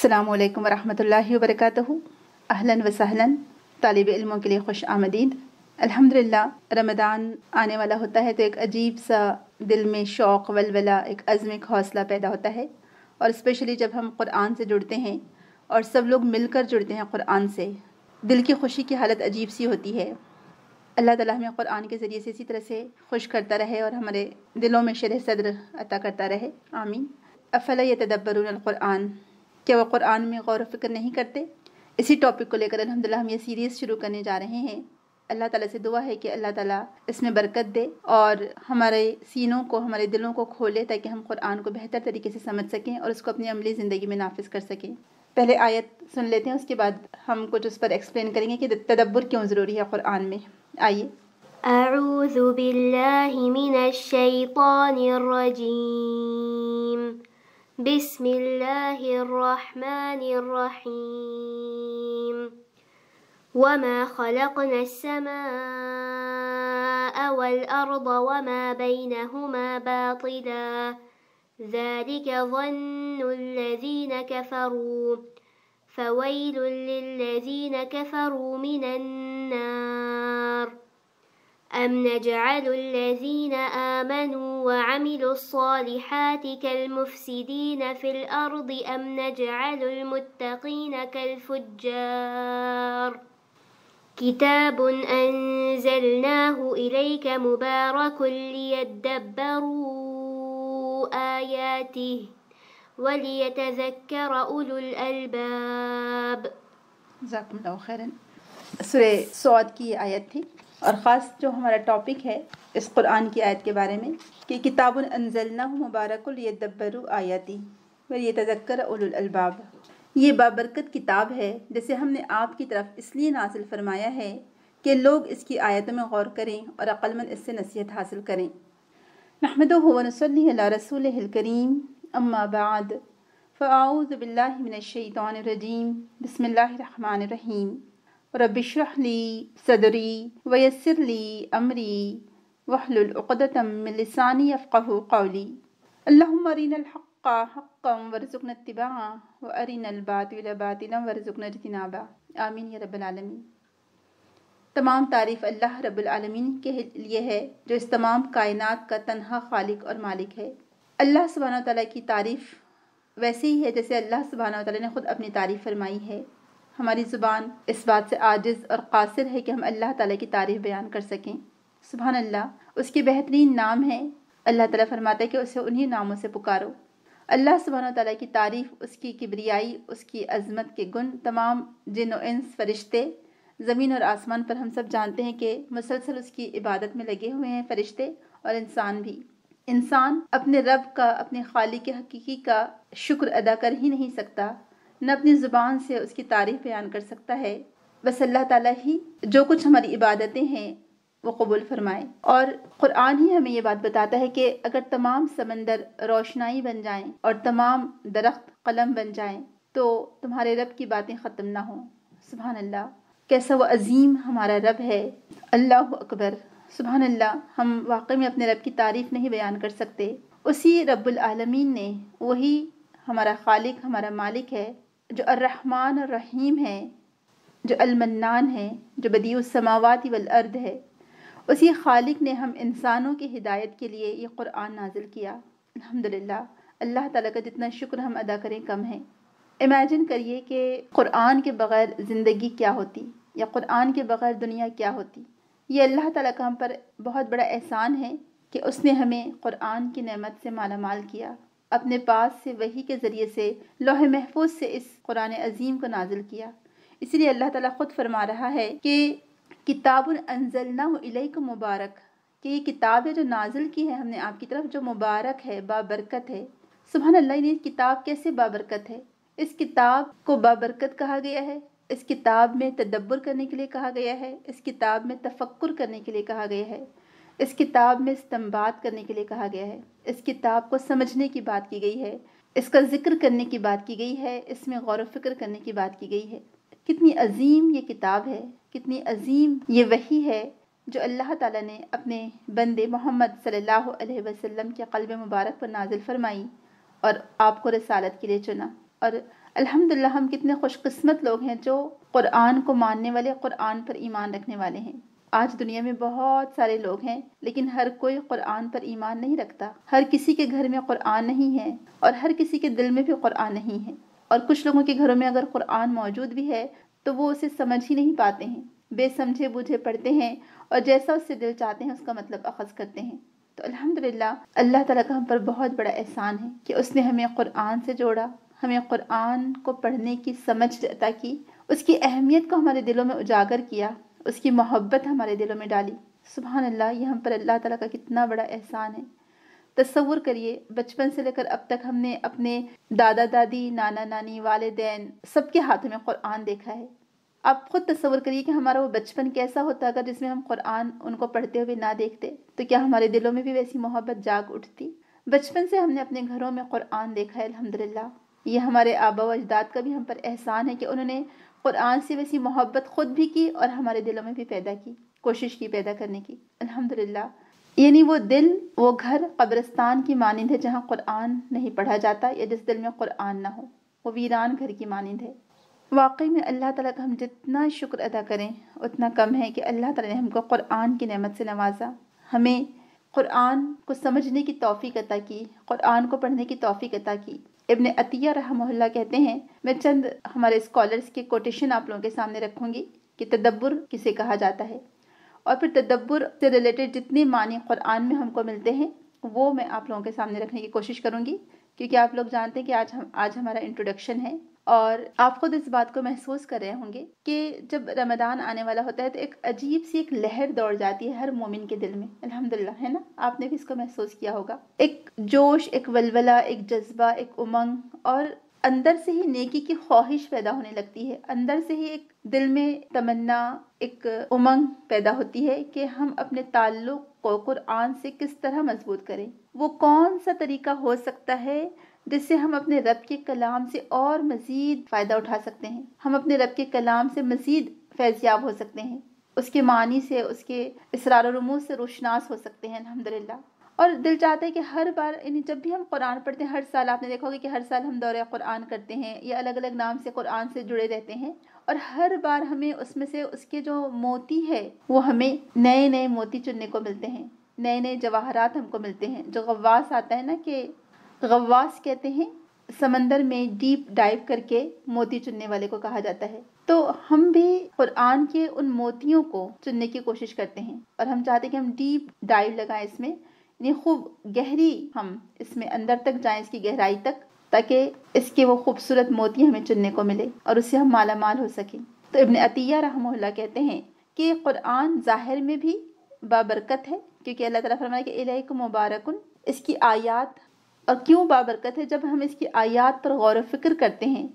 السلام علیکم ورحمۃ اللہ وبرکاتہ۔ اہلاً و سہلاً، طالب علموں کے لیے خوش آمدید۔ الحمدللہ رمضان آنے والا ہوتا ہے تو ایک عجیب سا دل میں شوق، ولولہ، ایک عزم، ایک حوصلہ پیدا ہوتا ہے، اور اسپیشلی جب ہم قرآن سے جڑتے ہیں اور سب لوگ مل کر جڑتے ہیں قرآن سے، دل کی خوشی کی حالت عجیب سی ہوتی ہے۔ اللہ تعالیٰ ہمیں قرآن کے ذریعے سے اسی طرح سے خوش کرتا رہے اور ہمارے دلوں میں شرح صدر عطا کرتا رہے، آمین۔ افلا یتدبرون القرآن، کیا وہ قرآن میں غور و فکر نہیں کرتے؟ اسی ٹاپک کو لے کر الحمدللہ ہم یہ سیریز شروع کرنے جا رہے ہیں۔ اللہ تعالیٰ سے دعا ہے کہ اللہ تعالیٰ اس میں برکت دے اور ہمارے سینوں کو، ہمارے دلوں کو کھولے تاکہ ہم قرآن کو بہتر طریقے سے سمجھ سکیں اور اس کو اپنی عملی زندگی میں نافذ کر سکیں۔ پہلے آیت سن لیتے ہیں، اس کے بعد ہم کچھ اس پر ایکسپلین کریں گے کہ تدبر کیوں ضروری ہے قرآن میں۔ آئیے۔ اعوذ باللہ من الشیطان الرجیم، بسم اللہ الرحمن الرحیم، وما خلقنا السماء والأرض وما بينهما باطلا ذلك ظن الذين كفروا فويل للذين كفروا من النار أم نجعل الذين آمنوا وعملوا الصالحات كالمفسدين في الأرض أم نجعل المتقين كالفجار كتاب أنزلناه إليك مبارك ليدبروا آياته وليتذكر أولو الألباب۔ جزاکم اللہ خیراً۔ سورہ سعد کی یہ آیت تھی، اور خاص جو ہمارا ٹاپک ہے اس قرآن کی آیت کے بارے میں کہ کتاب انزلناہ مبارک لیدبروا آیاتہ ولیتذکر اولو الالباب، یہ بابرکت کتاب ہے جسے ہم نے آپ کی طرف اس لیے نازل فرمایا ہے کہ لوگ اس کی آیتوں میں غور کریں اور عقل مند اس سے نصیحت حاصل کریں۔ نحمدہ ونصلی علی رسولہ الکریم، اما بعد، فاعوذ باللہ من الشیطان الرجیم، بسم اللہ الرحمن الرحیم، رب اشرح لی صدری ویسر لی امری واحلل عقدۃ من لسانی یفقہوا قولی، اللہم ارنا الحق حقا وارزقنا اتباعہ وارنا الباطل باطلا وارزقنا اجتنابہ، آمین یا رب العالمین۔ تمام تعریف اللہ رب العالمین کے لیے ہے جو اس تمام کائنات کا تنہا خالق اور مالک ہے۔ اللہ سبحانہ وتعالیٰ کی تعریف ویسے ہی ہے جیسے اللہ سبحانہ وتعالیٰ نے خود اپنی تعریف فرمائی ہے۔ ہماری زبان اس بات سے عاجز اور قاصر ہے کہ ہم اللہ تعالیٰ کی تعریف بیان کر سکیں۔ سبحان اللہ، اس کے بہترین نام ہیں۔ اللہ تعالیٰ فرماتا ہے کہ اسے انہی ناموں سے پکارو۔ اللہ سبحانہ وتعالیٰ کی تعریف، اس کی کبریائی، اس کی عظمت کے گن تمام جن و انس، فرشتے، زمین اور آسمان پر ہم سب جانتے ہیں کہ مسلسل اس کی عبادت میں لگے ہوئے ہیں، فرشتے اور انسان بھی۔ انسان اپنے رب کا، اپنے خالق حقیقی کا شکر ادا کر ہی نہیں سکتا، نہ اپنی زبان سے اس کی تعریف بیان کر سکتا ہے۔ بس اللہ تعالیٰ ہی جو کچھ ہماری عبادتیں ہیں وہ قبول فرمائے۔ اور قرآن ہی ہمیں یہ بات بتاتا ہے کہ اگر تمام سمندر روشنائی بن جائیں اور تمام درخت قلم بن جائیں تو تمہارے رب کی باتیں ختم نہ ہوں۔ سبحان اللہ، کیسا وہ عظیم ہمارا رب ہے۔ اللہ اکبر، سبحان اللہ، ہم واقعی میں اپنے رب کی تعریف نہیں بیان کر سکتے۔ اسی رب العالمین نے، وہی ہمارا خالق، ہمارا مالک ہے، جو الرحمن الرحیم ہے، جو المنان ہے، جو بدیع السماوات والارض ہے، اسی خالق نے ہم انسانوں کی ہدایت کے لیے یہ قرآن نازل کیا۔ الحمدللہ، اللہ تعالیٰ کا جتنا شکر ہم ادا کریں کم ہے۔ امیجن کریے کہ قرآن کے بغیر زندگی کیا ہوتی، یا قرآن کے بغیر دنیا کیا ہوتی۔ یہ اللہ تعالیٰ کا ہم پر بہت بڑا احسان ہے کہ اس نے ہمیں قرآن کی نعمت سے مالا مال کیا، اپنے پاس سے وحی کے ذریعے سے لوح محفوظ سے اس قرآن عظیم کو نازل کیا۔ اسی لیے اللہ تعالیٰ خود فرما رہا ہے کہ کتاب انزلناہ الیک مبارک، کہ یہ کتاب ہے جو نازل کی ہے ہم نے آپ کی طرف، جو مبارک ہے، بابرکت ہے۔ سبحان اللہ، یہ کتاب کیسے بابرکت ہے؟ اس کتاب کو بابرکت کہا گیا ہے، اس کتاب میں تدبر کرنے کے لیے کہا گیا ہے، اس کتاب میں تفکر کرنے کے لیے کہا گیا ہے، اس کتاب میں استنباط کرنے کے لیے کہا گیا ہے، اس کتاب کو سمجھنے کی بات کی گئی ہے، اس کا ذکر کرنے کی بات کی گئی ہے، اس میں غور و فکر کرنے کی بات کی گئی ہے۔ کتنی عظیم یہ کتاب ہے، کتنی عظیم یہ وحی ہے جو اللہ تعالیٰ نے اپنے بندے محمد صلی اللہ علیہ وسلم کے قلب مبارک پر نازل فرمائی اور آپ کو رسالت کے لیے چنا۔ اور الحمدللہ ہم کتنے خوش قسمت لوگ ہیں جو قرآن کو ماننے والے، قرآن پر ایمان رکھنے والے ہیں۔ آج دنیا میں بہت سارے لوگ ہیں لیکن ہر کوئی قرآن پر ایمان نہیں رکھتا۔ ہر کسی کے گھر میں قرآن نہیں ہے اور ہر کسی کے دل میں بھی قرآن نہیں ہے، اور کچھ لوگوں کے گھروں میں اگر قرآن موجود بھی ہے تو وہ اسے سمجھ ہی نہیں پاتے ہیں، بے سمجھے بوجھے پڑھتے ہیں اور جیسا اس سے دل چاہتے ہیں اس کا مطلب اخذ کرتے ہیں۔ تو الحمدللہ اللہ تعالیٰ کا ہم پر بہت بڑا احسان ہے کہ اس نے ہمیں قرآن سے جوڑا، ہمیں قرآن کو پڑھنے کی سمجھ عطا کی، اس کی اہمیت کو ہمارے دلوں میں اجاگر کیا، اس کی محبت ہمارے دلوں میں ڈالی۔ سبحان اللہ، یہ ہم پر اللہ تعالیٰ کا کتنا بڑا احسان ہے۔ تصور کریے، بچپن سے لے کر اب تک ہم نے اپنے دادا دادی، نانا نانی، والدین سب کے ہاتھوں میں قرآن دیکھا ہے۔ آپ خود تصور کریے کہ ہمارا وہ بچپن کیسا ہوتا اگر جس میں ہم قرآن ان کو پڑھتے ہوئے نہ دیکھتے، تو کیا ہمارے دلوں میں بھی ویسی محبت جاگ اٹھتی؟ بچپن سے ہم نے اپنے گھروں میں قرآن دیکھا ہے الحمدللہ۔ یہ ہمارے آبا و اجداد کا بھی ہم پر احسان ہے کہ انہوں نے قرآن سے ویسی محبت خود بھی کی اور ہمارے دلوں میں بھی پیدا کی، کوشش کی پیدا کرنے کی الحمدللہ۔ یعنی وہ دل، وہ گھر قبرستان کی مانند ہے جہاں قرآن نہیں پڑھا جاتا، یا جس دل میں قرآن نہ ہو وہ ویران گھر کی مانند ہے۔ واقعی میں اللہ تعالیٰ کا ہم جتنا شکر ادا کریں اتنا کم ہے کہ اللہ تعالیٰ نے ہم کو قرآن کی نعمت سے نوازا، ہمیں قرآن کو سمجھنے کی توفیق عطا کی، قرآن کو پڑھنے کی توفیق عطا کی۔ ابن عطیہ رحمہ اللہ کہتے ہیں، میں چند ہمارے اسکالرز کے کوٹیشن آپ لوگوں کے سامنے رکھوں گی کہ تدبر کسے کہا جاتا ہے، اور پھر تدبر سے ریلیٹڈ جتنے معنی قرآن میں ہم کو ملتے ہیں وہ میں آپ لوگوں کے سامنے رکھنے کی کوشش کروں گی، کیونکہ آپ لوگ جانتے ہیں کہ آج ہمارا انٹروڈکشن ہے، اور آپ خود اس بات کو محسوس کر رہے ہوں گے کہ جب رمضان آنے والا ہوتا ہے تو ایک عجیب سی ایک لہر دوڑ جاتی ہے ہر مومن کے دل میں، الحمدللہ، ہے نا؟ آپ نے بھی اس کو محسوس کیا ہوگا، ایک جوش، ایک ولولہ، ایک جذبہ، ایک امنگ، اور اندر سے ہی نیکی کی خواہش پیدا ہونے لگتی ہے، اندر سے ہی ایک دل میں تمنا، ایک امنگ پیدا ہوتی ہے کہ ہم اپنے تعلق کو قرآن سے کس طرح مضبوط کریں، وہ کون سا طریقہ ہو سکتا ہے جس سے ہم اپنے رب کے کلام سے اور مزید فائدہ اٹھا سکتے ہیں، ہم اپنے رب کے کلام سے مزید فیضیاب ہو سکتے ہیں، اس کے معنی سے، اس کے اسرار و رموز سے روشناس ہو سکتے ہیں الحمدللہ۔ اور دل چاہتا ہے کہ ہر بار، یعنی جب بھی ہم قرآن پڑھتے ہیں، ہر سال آپ نے دیکھا ہوگا کہ ہر سال ہم دورہ قرآن کرتے ہیں یا الگ الگ نام سے قرآن سے جڑے رہتے ہیں، اور ہر بار ہمیں اس میں سے اس کے جو موتی ہے وہ ہمیں نئے نئے موتی چننے کو ملتے ہیں، نئے نئے جواہرات ہم کو ملتے ہیں۔ جو غواص آتا ہے نا، کہ غواص کہتے ہیں سمندر میں ڈیپ ڈائیو کر کے موتی چننے والے کو کہا جاتا ہے، تو ہم بھی قرآن کے ان موتیوں کو چننے کی کوشش کرتے ہیں، اور ہم چاہتے ہیں کہ ہم ڈیپ ڈائیو لگائیں اس میں، یعنی خوب گہری ہم اس میں اندر تک جائیں، اس کی گہرائی تک، تاکہ اس کے وہ خوبصورت موتی ہمیں چننے کو ملے اور اس سے ہم مالا مال ہو سکیں۔ تو ابن عطیہ رحمہ اللہ کہتے ہیں کہ قرآن ظاہر میں بھی بابرکت ہے، کیونکہ اللہ تعالیٰ فرمایا کہ الیکم مبارکن، اس کی آیات، اور کیوں بابرکت ہے؟ جب ہم اس کی آیات پر غور و فکر کرتے ہیں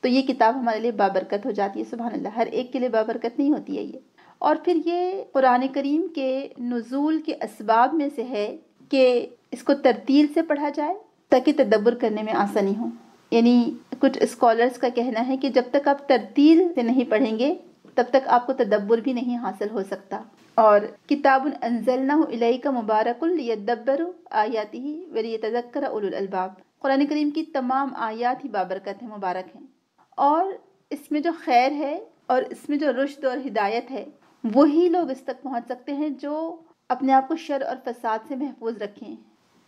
تو یہ کتاب ہمارے لیے بابرکت ہو جاتی ہے، سبحان اللہ، ہر ایک کے لیے بابرکت نہیں ہوتی ہے یہ۔ اور پھر یہ قرآن کریم کے نزول کے اسباب میں سے ہے کہ اس کو ترتیل سے پڑھا جائے تاکہ تدبر کرنے میں آسانی ہو، یعنی کچھ اسکالرز کا کہنا ہے کہ جب تک آپ ترتیل سے نہیں پڑھیں گے تب تک آپ کو تدبر بھی نہیں حاصل ہو سکتا۔ اور کتاب انزلنہ الیک مبارک لیدبروا آیاتہ ولیتذکر اولو الالباب، قرآن کریم کی تمام آیات ہی بابرکت ہیں، مبارک ہیں، اور اس میں جو خیر ہے اور اس میں جو رشد اور ہدایت ہے وہی لوگ اس تک پہنچ سکتے ہیں جو اپنے آپ کو شر اور فساد سے محفوظ رکھیں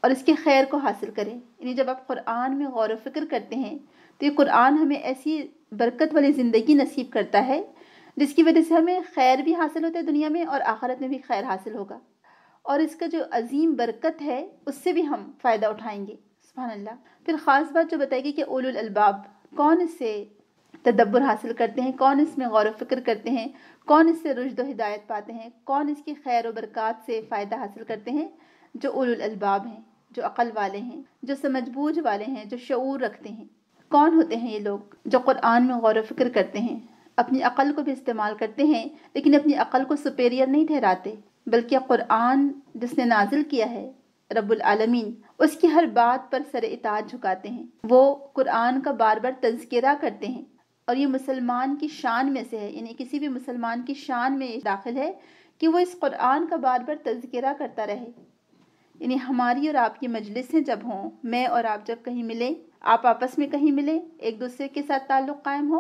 اور اس کے خیر کو حاصل کریں۔ یعنی جب آپ قرآن میں غور و فکر کرتے ہیں تو یہ قرآن ہمیں ایسی برکت والی زندگی نصیب کرتا ہے جس کی وجہ سے ہمیں خیر بھی حاصل ہوتا ہے دنیا میں، اور آخرت میں بھی خیر حاصل ہوگا، اور اس کا جو عظیم برکت ہے اس سے بھی ہم فائدہ اٹھائیں گے، سبحان اللہ۔ پھر خاص بات جو بتائے گی کہ اولو الالباب، کون اس سے تدبر حاصل کرتے ہیں، کون اس میں غور و فکر کرتے ہیں، کون اس سے رشد و ہدایت پاتے ہیں، کون اس کی خیر و برکات سے فائدہ حاصل کرتے ہیں؟ جو اولو الالباب ہیں، جو عقل والے ہیں، جو سمجھ بوجھ والے ہیں، جو شعور رکھتے ہیں۔ کون ہوتے ہیں یہ لوگ؟ جو قرآن میں غور و فکر کرتے ہیں، اپنی عقل کو بھی استعمال کرتے ہیں، لیکن اپنی عقل کو سپیریئر نہیں ٹھہراتے، بلکہ قرآن جس نے نازل کیا ہے رب العالمین، اس کی ہر بات پر سر اطاعت جھکاتے ہیں، وہ قرآن کا بار بار تذکرہ کرتے ہیں، اور یہ مسلمان کی شان میں سے ہے، یعنی کسی بھی مسلمان کی شان میں داخل ہے کہ وہ اس قرآن کا بار بار تذکرہ کرتا رہے۔ یعنی ہماری اور آپ کی مجلسیں جب ہوں، میں اور آپ جب کہیں ملیں آپ آپس میں کہیں ملیں، ایک دوسرے کے ساتھ تعلق قائم ہو،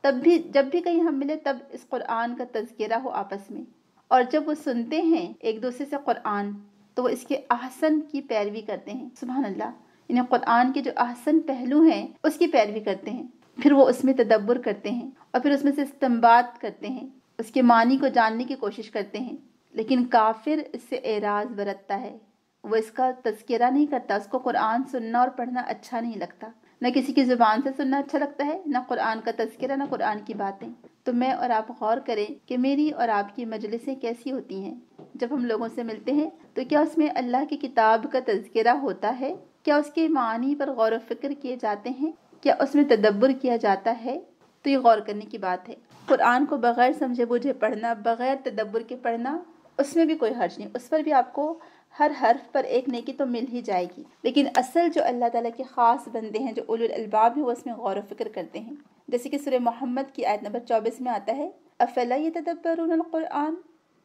تب بھی جب بھی کہیں ہم ملیں تب اس قرآن کا تذکرہ ہو آپس میں، اور جب وہ سنتے ہیں ایک دوسرے سے قرآن تو وہ اس کے احسن کی پیروی کرتے ہیں. سبحان اللہ، یعنی قرآن کے جو احسن پہلو ہیں اس کی پیروی کرتے ہیں، پھر وہ اس میں تدبر کرتے ہیں اور پھر اس میں سے استنباط کرتے ہیں، اس کے معنی کو جاننے کی کوشش کرتے ہیں. لیکن کافر اس سے اعراض برتتا ہے، وہ اس کا تذکرہ نہیں کرتا، اس کو قرآن سننا اور پڑھنا اچھا نہیں لگتا، نہ کسی کی زبان سے سننا اچھا لگتا ہے، نہ قرآن کا تذکرہ، نہ قرآن کی باتیں. تو میں اور آپ غور کریں کہ میری اور آپ کی مجلسیں کیسی ہوتی ہیں. جب ہم لوگوں سے ملتے ہیں تو کیا اس میں اللہ کی کتاب کا تذکرہ ہوتا ہے؟ کیا اس کے معنی پر غور و فکر کیے جاتے ہیں؟ کیا اس میں تدبر کیا جاتا ہے؟ تو یہ غور کرنے کی بات ہے. قرآن کو بغیر سمجھے بوجھے پڑھنا، بغیر تدبر کے پڑھنا، اس میں بھی کوئی حرج نہیں، اس پر بھی آپ کو ہر حرف پر ایک نیکی تو مل ہی جائے گی. لیکن اصل جو اللہ تعالیٰ کے خاص بندے ہیں، جو اولو الالباب ہیں، وہ اس میں غور و فکر کرتے ہیں. جیسے کہ سورہ محمد کی آیت نمبر 24 میں آتا ہے افلا یتدبرون القرآن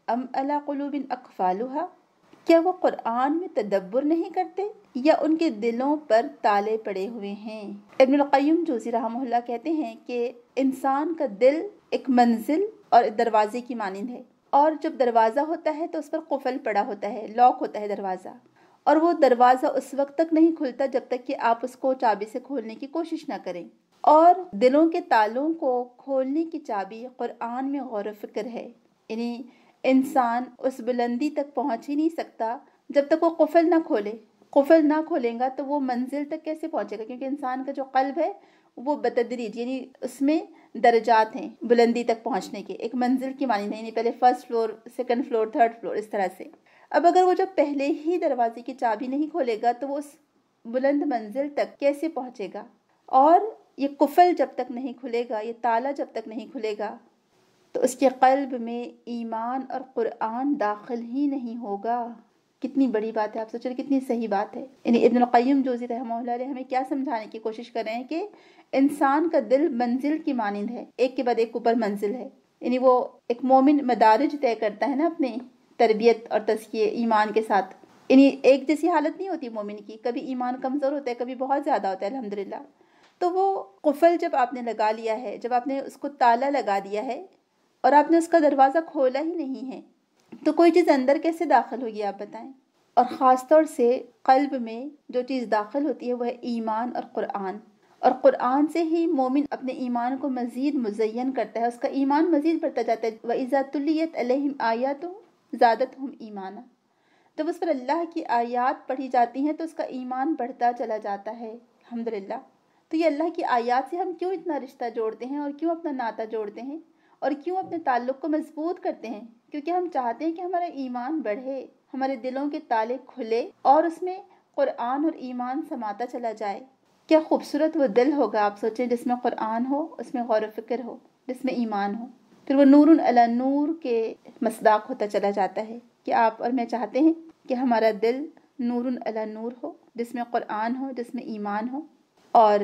ام علی قلوب اقفالها، کیا وہ قرآن میں تدبر نہیں کرتے یا ان کے دلوں پر تالے پڑے ہوئے ہیں. ابن القیم جوزی رحمہ اللہ کہتے ہیں کہ انسان کا دل ایک منزل اور دروازے کی مانند ہے، اور جب دروازہ ہوتا ہے تو اس پر قفل پڑا ہوتا ہے، لاک ہوتا ہے دروازہ، اور وہ دروازہ اس وقت تک نہیں کھلتا جب تک کہ آپ اس کو چابی سے کھولنے کی کوشش نہ کریں. اور دلوں کے تالوں کو کھولنے کی چابی قرآن میں غور و فکر ہے. یعنی انسان اس بلندی تک پہنچ ہی نہیں سکتا جب تک وہ قفل نہ کھولے. قفل نہ کھولیں گا تو وہ منزل تک کیسے پہنچے گا؟ کیونکہ انسان کا جو قلب ہے وہ بتدریج، یعنی اس میں درجات ہیں بلندی تک پہنچنے کے، ایک منزل کی معنی نہیں، یعنی پہلے first floor, second floor, third floor, اس طرح سے. اب اگر وہ جب پہلے ہی دروازے کی چابی نہیں کھولے گا تو وہ اس بلند منزل تک کیسے پہنچے گا؟ اور یہ قفل جب تک نہیں کھلے گا، یہ تالا جب تک نہیں کھلے گا تو اس کے قلب میں ایمان اور قرآن داخل ہی نہیں ہوگا. کتنی بڑی بات ہے، آپ سوچ رہے کتنی صحیح بات ہے. یعنی ابن القیم جوزی رحمہ اللہ علیہ ہمیں کیا سمجھانے کی کوشش کر رہے ہیں کہ انسان کا دل منزل کی مانند ہے، ایک کے بعد ایک اوپر منزل ہے. یعنی وہ ایک مومن مدارج طے کرتا ہے نا اپنے تربیت اور تزکیے ایمان کے ساتھ. یعنی ایک جیسی حالت نہیں ہوتی مومن کی، کبھی ایمان کمزور ہوتا ہے، کبھی بہت زیادہ ہوتا ہے الحمدللہ. تو وہ قفل جب آپ نے لگا لیا ہے، جب آپ نے اس کو تالا لگا دیا ہے اور آپ نے اس کا دروازہ کھولا ہی نہیں ہے، تو کوئی چیز اندر کیسے داخل ہوگی آپ بتائیں؟ اور خاص طور سے قلب میں جو چیز داخل ہوتی ہے وہ ہے ایمان اور قرآن. اور قرآن سے ہی مومن اپنے ایمان کو مزید مزین کرتا ہے، اس کا ایمان مزید بڑھتا جاتا ہے. وَإِذَا تُلِّيَتْ عَلَيْهِمْ آيَاتُهُ زَادَتْهُمْ ایمانا، جب اس پر اللہ کی آیات پڑھی جاتی ہیں تو اس کا ایمان بڑھتا چلا جاتا ہے الحمدللہ. تو یہ اللہ کی آیات سے ہم کیوں اتنا رشتہ جوڑتے ہیں اور کیوں اپنا ناطہ جوڑتے ہیں اور کیوں اپنے تعلق کو مضبوط کرتے ہیں؟ کیونکہ ہم چاہتے ہیں کہ ہمارا ایمان بڑھے، ہمارے دلوں کے تالے کھلے اور اس میں قرآن اور ایمان سماتا چلا جائے. کیا خوبصورت وہ دل ہوگا، آپ سوچیں، جس میں قرآن ہو، اس میں غور و فکر ہو، جس میں ایمان ہو. پھر وہ نور علی نور کے مصداق ہوتا چلا جاتا ہے. کہ آپ اور میں چاہتے ہیں کہ ہمارا دل نور علی نور ہو، جس میں قرآن ہو، جس میں ایمان ہو. اور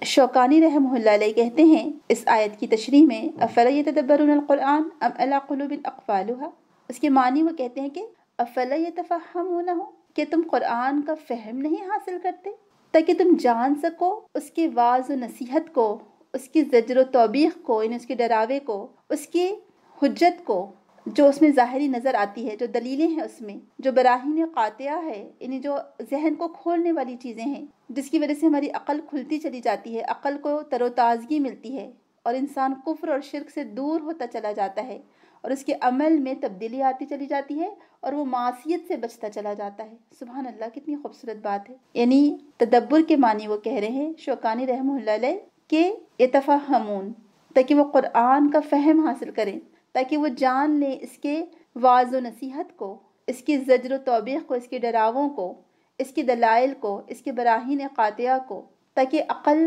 شوکانی رحمہ اللہ علیہ کہتے ہیں اس آیت کی تشریح میں افلا یتدبرون القرآن ام علی قلوب اقفالها، اس کے معنی وہ کہتے ہیں کہ افلا یتفہمونہ، کہ تم قرآن کا فہم نہیں حاصل کرتے تاکہ تم جان سکو اس کی واعظ و نصیحت کو، اس کی زجر و توبیخ کو، یعنی اس کے ڈراوے کو، اس کی حجت کو جو اس میں ظاہری نظر آتی ہے، جو دلیلیں ہیں اس میں، جو براہین قاطعہ ہے، یعنی جو ذہن کو کھولنے والی چیزیں ہیں، جس کی وجہ سے ہماری عقل کھلتی چلی جاتی ہے، عقل کو تر و تازگی ملتی ہے اور انسان کفر اور شرک سے دور ہوتا چلا جاتا ہے اور اس کے عمل میں تبدیلی آتی چلی جاتی ہے اور وہ معصیت سے بچتا چلا جاتا ہے. سبحان اللہ، کتنی خوبصورت بات ہے. یعنی تدبر کے معنی وہ کہہ رہے ہیں شوکانی رحمہ اللہ علیہ کہ یتفہمون، تاکہ وہ قرآن کا فہم حاصل کریں، تاکہ وہ جان لیں اس کے واعظ و نصیحت کو، اس کی زجر و توبیخ کو، اس کے ڈراووں کو، اس کی دلائل کو، اس کے براہین قاطعہ کو، تاکہ عقل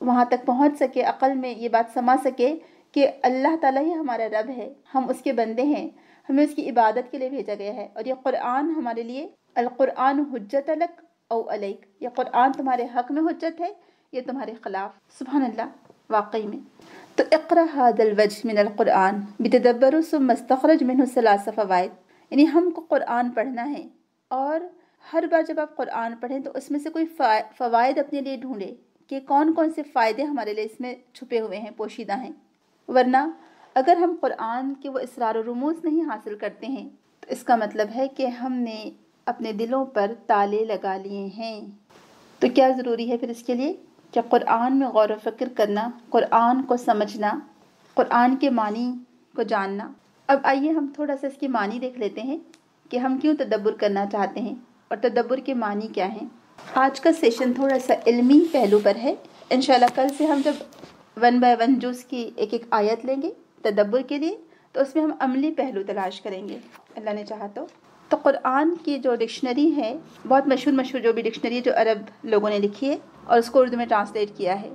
وہاں تک پہنچ سکے، عقل میں یہ بات سما سکے کہ اللہ تعالیٰ ہی ہمارا رب ہے، ہم اس کے بندے ہیں، ہمیں اس کی عبادت کے لیے بھیجا گیا ہے. اور یہ قرآن ہمارے لیے القرآن حجت لک او علیک، یہ قرآن تمہارے حق میں حجت ہے، یہ تمہارے خلاف. سبحان اللہ، واقعی میں. تو اقرأ هذا الوجه من القرآن بتدبر ثم استخرج منه 3 فوائد، یعنی ہم کو قرآن پڑھنا ہے اور ہر بار جب آپ قرآن پڑھیں تو اس میں سے کوئی فوائد اپنے لیے ڈھونڈیں کہ کون کون سے فائدے ہمارے لیے اس میں چھپے ہوئے ہیں، پوشیدہ ہیں، ورنہ اگر ہم قرآن کے وہ اسرار و رموز نہیں حاصل کرتے ہیں تو اس کا مطلب ہے کہ ہم نے اپنے دلوں پر تالے لگا لیے ہیں۔ تو کیا ضروری ہے پھر اس کے لیے کہ قرآن میں غور و فکر کرنا، قرآن کو سمجھنا، قرآن کے معنی کو جاننا۔ اب آئیے ہم تھوڑا سا اس کی معنی دیکھ لیتے ہیں کہ ہم کیوں تدبر کرنا چاہتے ہیں اور تدبر کے معنی کیا ہیں۔ آج کا سیشن تھوڑا سا علمی پہلو پر ہے، انشاءاللہ کل سے ہم جب 1 by 1 جز کی ایک ایک آیت لیں گے تدبر کے لیے تو اس میں ہم عملی پہلو تلاش کریں گے اللہ نے چاہا تو قرآن کی جو ڈکشنری ہے، بہت مشہور جو بھی ڈکشنری جو عرب لوگوں نے لکھی ہے اور اس کو اردو میں ٹرانسلیٹ کیا ہے۔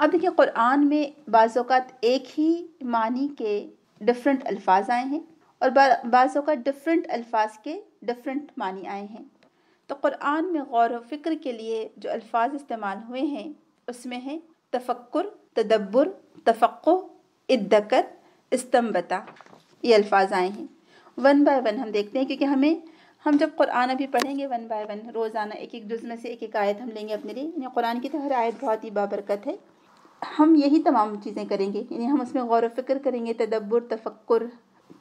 اب دیکھیں قرآن میں بعض اوقات ایک ہی معنی کے ڈفرینٹ الفاظ آئے ہیں اور بعض اوقات ڈفرینٹ الفاظ کے ڈفرینٹ معنی آئے ہیں۔ تو قرآن میں غور و فکر کے لیے جو الفاظ استعمال ہوئے ہیں اس میں ہے تفکر، تدبر، تفقہ، ادکر، استنبطہ، یہ الفاظ آئے ہیں۔ 1 by 1 ہم دیکھتے ہیں کیونکہ ہم جب قرآن ابھی پڑھیں گے 1 by 1 روزانہ ایک ایک جز میں سے ایک ایک آیت ہم لیں گے اپنے لیے، یعنی قرآن کی تو ہر آیت بہت ہی بابرکت ہے، ہم یہی تمام چیزیں کریں گے، یعنی ہم اس میں غور و فکر کریں گے، تدبر، تفکر،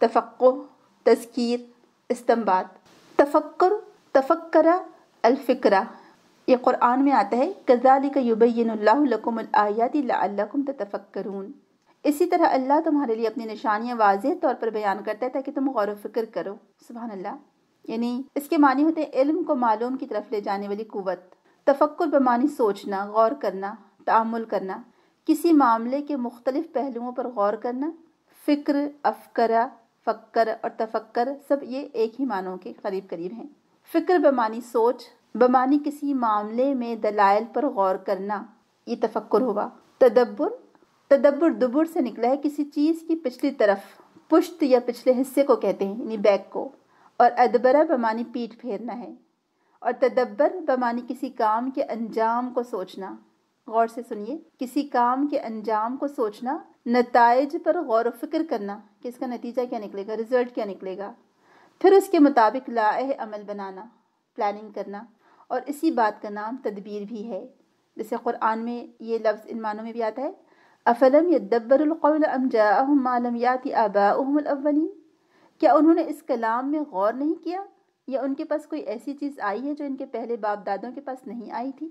تفقہ، تذکیر، استنباط۔ تفکر، تفکر الفکرہ، یہ قرآن میں آتا ہے کذالک یبین اللہ لکم الآیات لعلکم تتفکرون، اسی طرح اللہ تمہارے لیے اپنی نشانیاں واضح طور پر بیان کرتا ہے تاکہ تم غور و فکر کرو۔ سبحان اللہ، یعنی اس کے معنی ہوتے ہیں علم کو معلوم کی طرف لے جانے والی قوت۔ تفکر بمعنی سوچنا، غور کرنا، تأمل کرنا، کسی معاملے کے مختلف پہلوؤں پر غور کرنا۔ فکر، افکرہ، فکر اور تفکر سب یہ ایک ہی معنوں کے قریب قریب ہیں۔ فکر بمعنی سوچ، بمعنی کسی معاملے میں دلائل پر غور کرنا، یہ تفکر ہوا۔ تدبر دبر سے نکلا ہے، کسی چیز کی پچھلی طرف، پشت یا پچھلے حصے کو کہتے ہیں، یعنی بیک کو، اور ادبرہ بمعنی پیٹھ پھیرنا ہے، اور تدبر بمعنی کسی کام کے انجام کو سوچنا۔ غور سے سنیے، کسی کام کے انجام کو سوچنا، نتائج پر غور و فکر کرنا کہ اس کا نتیجہ کیا نکلے گا، رزلٹ کیا نکلے گا، پھر اس کے مطابق لائحہ عمل بنانا، پلاننگ کرنا، اور اسی بات کا نام تدبیر بھی ہے۔ جیسے قرآن میں یہ لفظ ان معنوں میں بھی آتا ہے افلم یدبروا القول ام جاءہم ما لم یأت آباؤہم الاولین، کیا انہوں نے اس کلام میں غور نہیں کیا یا ان کے پاس کوئی ایسی چیز آئی ہے جو ان کے پہلے باپ دادوں کے پاس نہیں آئی تھی؟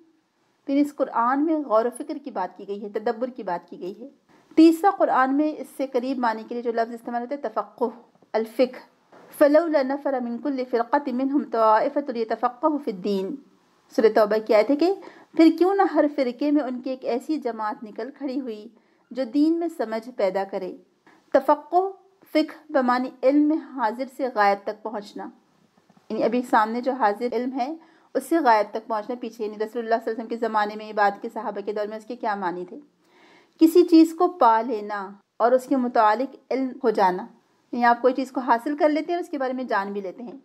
پھر اس قرآن میں غور و فکر کی بات کی گئی ہے، تدبر کی بات کی گئی ہے۔ تیسرا قرآن میں اس سے قریب معنی کے لیے جو لفظ استعمال ہوتا ہے تفقہ، الفقہ، فلولا نفر من كل فرقة منهم طائفة ليتفقهوا في الدين، سورۃ توبہ کی آیت ہے کہ پھر کیوں نہ ہر فرقے میں ان کی ایک ایسی جماعت نکل کھڑی ہوئی جو دین میں سمجھ پیدا کرے۔ تفقہ، فقہ بمعنی علم میں حاضر سے غائب تک پہنچنا، یعنی ابھی سامنے جو حاضر علم ہے اس سے غائب تک پہنچنا پیچھے، یعنی رسول اللہ صلی اللہ علیہ وسلم کے زمانے میں، بعد کے صحابہ کے دور میں اس کے کیا معنی تھے۔ کسی چیز کو پا لینا اور اس کے متعلق علم ہو جانا، یعنی آپ کوئی چیز کو حاصل کر لیتے ہیں اور اس کے بارے میں جان بھی لیتے ہیں۔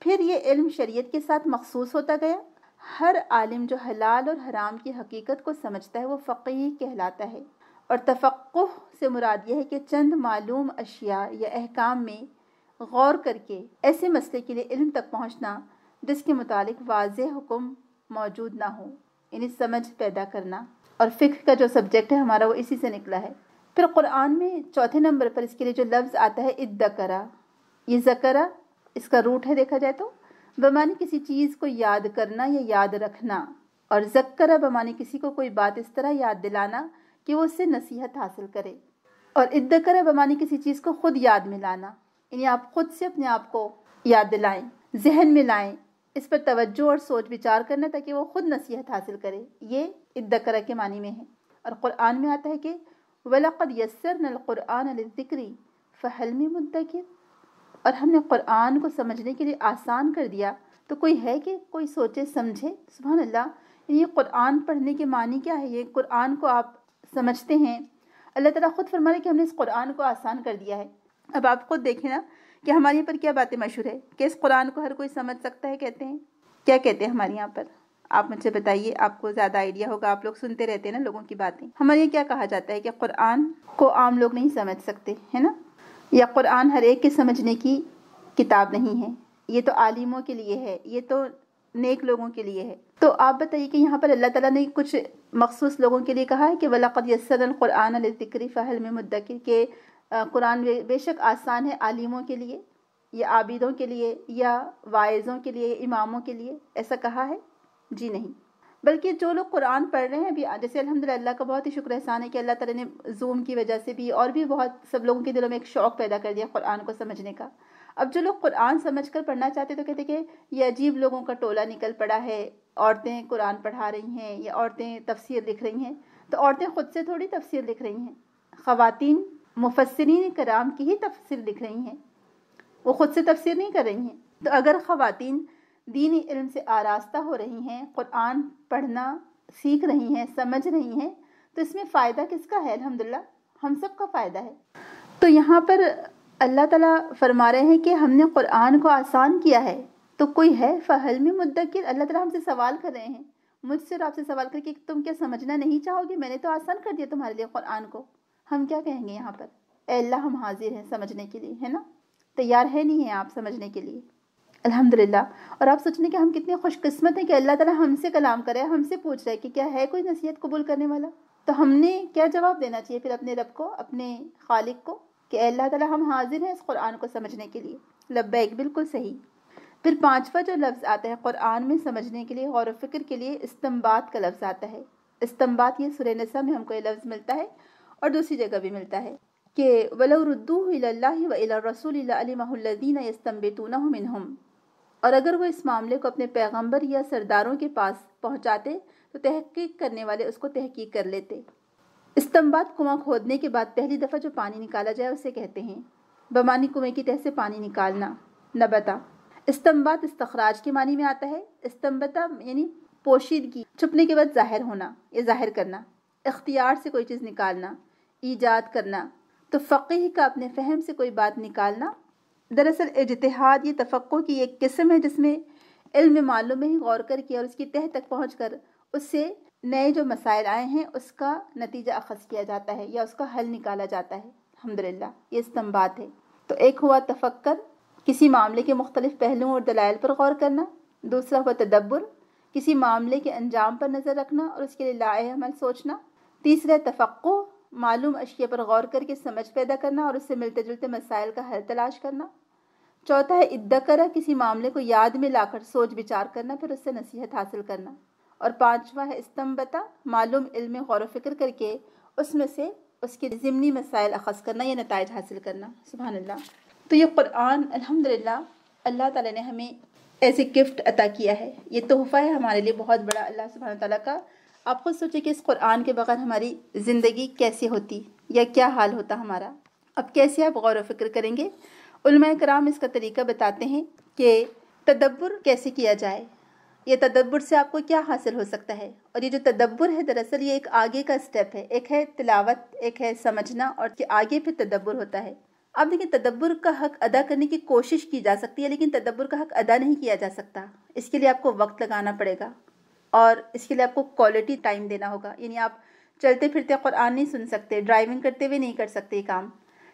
پھر یہ علم شریعت کے ساتھ مخصوص ہوتا گیا۔ ہر عالم جو حلال اور حرام کی حقیقت کو سمجھتا ہے وہ فقیہ کہلاتا ہے۔ اور تفقہ سے مراد یہ ہے کہ چند معلوم اشیاء یا احکام میں غور کر کے ایسے مسئلے کے لیے علم تک پہنچنا جس کے متعلق واضح حکم موجود نہ ہو، یعنی سمجھ پیدا کرنا۔ اور فقہ کا جو سبجیکٹ ہے ہمارا وہ اسی سے نکلا ہے۔ پھر قرآن میں چوتھے نمبر پر اس کے لیے جو لفظ آتا ہے ادکرہ، یہ ذکرہ اس کا روٹ ہے دیکھا جائے تو بمعنی کسی چیز کو یاد کرنا یا یاد رکھنا، اور ذکرہ بمعنی کسی کو کوئی بات اس طرح یاد دلانا کہ وہ اس سے نصیحت حاصل کرے، اور ادکرہ بمعنی کسی چیز کو خود یاد میں لانا، یعنی آپ خود سے اپنے آپ کو یاد دلائیں، ذہن میں لائیں، اس پر توجہ اور سوچ وچار کرنا تاکہ وہ خود نصیحت حاصل کرے، یہ ادکرہ کے معنی میں ہے۔ اور قرآن میں آتا ہے کہ وَلَقَدْ يَسَّرْنَا الْقُرْآنَ لِلذِّكْرِ فَهَلْ مِن مُدَّكِرٍ، اور ہم نے قرآن کو سمجھنے کے لیے آسان کر دیا تو کوئی ہے کہ کوئی سوچے سمجھے۔ سبحان اللہ، یہ قرآن پڑھنے کے معنی کیا ہے؟ یہ قرآن کو آپ سمجھتے ہیں، اللہ تعالیٰ خود فرما رہے ہیں کہ ہم نے اس قرآن کو آسان کر دیا ہے۔ اب آپ خود دیکھیں نا کہ ہمارے یہاں پر کیا باتیں مشہور ہے کہ اس قرآن کو ہر کوئی سمجھ سکتا ہے، کہتے ہیں، کیا کہتے ہیں ہمارے یہاں پر؟ آپ مجھ سے بتائیے، آپ کو زیادہ آئیڈیا ہوگا، آپ لوگ سنتے رہتے ہیں نا لوگوں کی باتیں۔ ہمارے یہاں کیا کہا جاتا ہے کہ قرآن کو عام لوگ نہیں سمجھ سکتے، ہے نا، یا قرآن ہر ایک کے سمجھنے کی کتاب نہیں ہے، یہ تو عالموں کے لیے ہے، یہ تو نیک لوگوں کے لیے ہے۔ تو آپ بتائیے کہ یہاں پر اللہ تعالیٰ نے کچھ مخصوص لوگوں کے لیے کہا ہے کہ وَلَقَدْ يَسَّرْنَا الْقُرْآنَ لِلذِّكْرِ فَهَلْ مِن مُدَّكِرٍ، کہ قرآن بے شک آسان ہے عالموں کے لیے یا عابدوں کے لیے یا واعظوں کے لیے، اماموں کے لیے، ایسا کہا ہے؟ جی نہیں، بلکہ جو لوگ قرآن پڑھ رہے ہیں ابھی، جیسے الحمدللہ اللہ کا بہت ہی شکر احسان ہے کہ اللہ تعالیٰ نے زوم کی وجہ سے بھی اور بھی بہت سب لوگوں کے دلوں میں ایک شوق پیدا کر دیا قرآن کو سمجھنے کا۔ اب جو لوگ قرآن سمجھ کر پڑھنا چاہتے تو کہتے کہ یہ عجیب لوگوں کا ٹولہ نکل پڑا ہے، عورتیں قرآن پڑھا رہی ہیں یا عورتیں تفسیر لکھ رہی ہیں۔ تو عورتیں خود سے تھوڑی تفسیر لکھ رہی ہیں، خواتین مفسرین کرام کی ہی تفسیر لکھ رہی ہیں، وہ خود سے تفسیر نہیں کر رہی ہیں۔ تو اگر خواتین دینی علم سے آراستہ ہو رہی ہیں، قرآن پڑھنا سیکھ رہی ہیں، سمجھ رہی ہیں، تو اس میں فائدہ کس کا ہے؟ الحمدللہ ہم سب کا فائدہ ہے۔ تو یہاں پر اللہ تعالیٰ فرما رہے ہیں کہ ہم نے قرآن کو آسان کیا ہے، تو کوئی ہے فَهَلْ مِن مُدَّكِرٍ؟ اللہ تعالیٰ ہم سے سوال کر رہے ہیں، مجھ سے اور آپ سے سوال کر کہ تم کیا سمجھنا نہیں چاہو گے؟ میں نے تو آسان کر دیا تمہارے لیے قرآن کو۔ ہم کیا کہیں گے یہاں پر؟ اے اللہ ہم حاضر ہیں سمجھنے کے لیے، ہے نا؟ تیار ہے نہیں ہیں آپ سمجھنے کے لیے؟ الحمدللہ۔ اور آپ سوچنے کہ ہم کتنے خوش قسمت ہیں کہ اللہ تعالیٰ ہم سے کلام کرے، ہم سے پوچھ رہے کہ کیا ہے کوئی نصیحت قبول کرنے والا؟ تو ہم نے کیا جواب دینا چاہیے پھر اپنے رب کو، اپنے خالق کو، کہ اے اللہ تعالیٰ ہم حاضر ہیں اس قرآن کو سمجھنے کے لیے۔ لبیک، بالکل صحیح۔ پھر پانچواں جو لفظ آتا ہے قرآن میں سمجھنے کے لیے، غور و فکر کے لیے، استنباط کا لفظ آتا ہے۔ استنباط یہ سورہ نساء میں ہم کو یہ لفظ ملتا ہے اور دوسری جگہ بھی ملتا ہے کہ وَلَوْ رُدُّوهُ إِلَى اللَّهِ وَإِلَى الرَّسُولِ لَعَلِمَهُ الَّذِينَ يَسْتَنبِطُونَهُ مِنْهُمْ، اور اگر وہ اس معاملے کو اپنے پیغمبر یا سرداروں کے پاس پہنچاتے تو تحقیق کرنے والے اس کو تحقیق کر لیتے۔ استنباط کنواں کھودنے کے بعد پہلی دفعہ جو پانی نکالا جائے اسے کہتے ہیں، بمانی کنویں کی تہ سے پانی نکالنا، نبتا۔ استنباط استخراج کے معنی میں آتا ہے۔ استنبتا یعنی پوشیدگی، چھپنے کے بعد ظاہر ہونا یا ظاہر کرنا، اختیار سے کوئی چیز نکالنا، ایجاد کرنا۔ تو فقیہ کا اپنے فہم سے کوئی بات نکالنا۔ دراصل اجتہاد یہ تفقہ کی ایک قسم ہے جس میں علم معلوم میں ہی غور کر کے اور اس کی تہ تک پہنچ کر اس سے نئے جو مسائل آئے ہیں اس کا نتیجہ اخذ کیا جاتا ہے یا اس کا حل نکالا جاتا ہے۔ الحمدللہ یہ استنباط ہے۔ تو ایک ہوا تفکر، کسی معاملے کے مختلف پہلوؤں اور دلائل پر غور کرنا۔ دوسرا ہوا تدبر، کسی معاملے کے انجام پر نظر رکھنا اور اس کے لیے لائحہ عمل سوچنا۔ تیسرا تفقہ، معلوم اشیاء پر غور کر کے سمجھ پیدا کرنا اور اس سے ملتے جلتے مسائل کا حل تلاش کرنا۔ چوتھا ہے ادکرہ، کسی معاملے کو یاد میں لا کر سوچ بچار کرنا پھر اس سے نصیحت حاصل کرنا۔ اور پانچواں ہے استنبطہ، معلوم علم میں غور و فکر کر کے اس میں سے اس کے ضمنی مسائل اخذ کرنا یا نتائج حاصل کرنا۔ سبحان اللہ۔ تو یہ قرآن الحمدللہ اللہ تعالیٰ نے ہمیں ایسے گفٹ عطا کیا ہے، یہ تحفہ ہے ہمارے لیے بہت بڑا اللہ سبحانہ تعالیٰ کا۔ آپ خود سوچیں کہ اس قرآن کے بغیر ہماری زندگی کیسی ہوتی یا کیا حال ہوتا ہمارا۔ اب کیسے آپ غور و فکر کریں گے؟ علماء کرام اس کا طریقہ بتاتے ہیں کہ تدبر کیسے کیا جائے، یہ تدبر سے آپ کو کیا حاصل ہو سکتا ہے۔ اور یہ جو تدبر ہے دراصل یہ ایک آگے کا سٹیپ ہے، ایک ہے تلاوت، ایک ہے سمجھنا، اور کہ آگے پھر تدبر ہوتا ہے۔ آپ دیکھیں تدبر کا حق ادا کرنے کی کوشش کی جا سکتی ہے لیکن تدبر کا حق ادا نہیں کیا جا سکتا۔ اس کے لیے آپ کو وقت لگانا پڑے گا اور اس کے لیے آپ کو کوالٹی ٹائم دینا ہوگا۔ یعنی آپ چلتے پھرتے قرآن نہیں سن سکتے، ڈرائیونگ کرتے ہوئے نہیں کر سکتے یہ کام،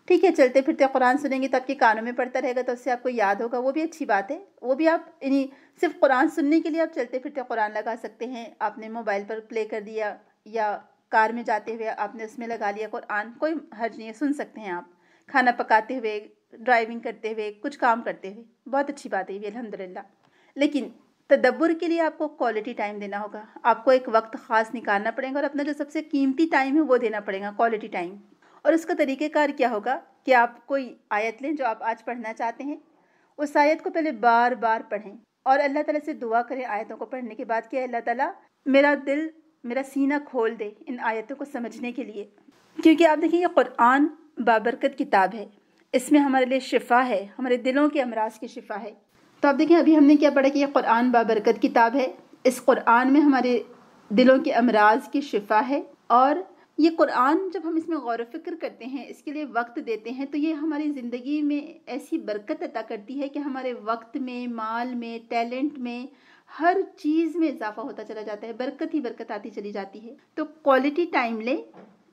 ٹھیک ہے؟ چلتے پھرتے قرآن سنیں گے تو آپ کے کانوں میں پڑتا رہے گا تو اس سے آپ کو یاد ہوگا، وہ بھی اچھی بات ہے۔ وہ بھی آپ یعنی صرف قرآن سننے کے لیے آپ چلتے پھرتے قرآن لگا سکتے ہیں، آپ نے موبائل پر پلے کر دیا یا کار میں جاتے ہوئے آپ نے اس میں لگا لیا قرآن، کوئی حرج نہیں ہے، سن سکتے ہیں آپ کھانا پکاتے ہوئے، ڈرائیونگ کرتے ہوئے، کچھ کام کرتے ہوئے، بہت اچھی بات ہے یہ الحمدللہ۔ لیکن تدبر کے لیے آپ کو کوالٹی ٹائم دینا ہوگا، آپ کو ایک وقت خاص نکالنا پڑے گا اور اپنا جو سب سے قیمتی ٹائم ہے وہ دینا پڑے گا، کوالٹی ٹائم۔ اور اس کا طریقہ کار کیا ہوگا کہ آپ کوئی آیت لیں جو آپ آج پڑھنا چاہتے ہیں، اس آیت کو پہلے بار بار پڑھیں اور اللہ تعالیٰ سے دعا کریں آیتوں کو پڑھنے کے بعد کہ اللہ تعالیٰ میرا دل، میرا سینہ کھول دے ان آیتوں کو سمجھنے کے لیے۔ کیونکہ آپ دیکھیں یہ قرآن بابرکت کتاب ہے، اس میں ہمارے لیے شفا ہے، ہمارے دلوں کے امراض کی شفا ہے۔ تو آپ دیکھیں ابھی ہم نے کیا پڑھا کہ یہ قرآن بابرکت کتاب ہے، اس قرآن میں ہمارے دلوں کے امراض کی شفا ہے۔ اور یہ قرآن جب ہم اس میں غور و فکر کرتے ہیں، اس کے لیے وقت دیتے ہیں، تو یہ ہماری زندگی میں ایسی برکت عطا کرتی ہے کہ ہمارے وقت میں، مال میں، ٹیلنٹ میں، ہر چیز میں اضافہ ہوتا چلا جاتا ہے، برکت ہی برکت آتی چلی جاتی ہے۔ تو کوالٹی ٹائم لیں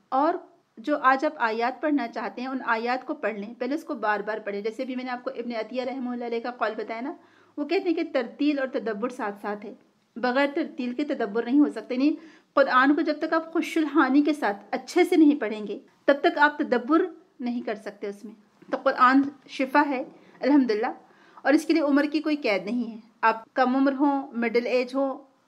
اور جو آج آپ آیات پڑھنا چاہتے ہیں ان آیات کو پڑھ لیں، پہلے اس کو بار بار پڑھیں۔ جیسے بھی میں نے آپ کو ابن عطیہ رحمہ اللہ علیہ کا قول بتایا نا، وہ کہتے ہیں کہ ترتیل اور تدبر ساتھ ساتھ ہے، بغیر ترتیل کے تدبر نہیں ہو سکتے. یعنی قرآن کو جب تک آپ خوش الحانی کے ساتھ اچھے سے نہیں پڑھیں گے تب تک آپ تدبر نہیں کر سکتے اس میں. تو قرآن شفا ہے الحمدللہ، اور اس کے لیے عمر کی کوئی قید نہیں ہے. آپ کم عمر ہوں، مڈل ایج ہو،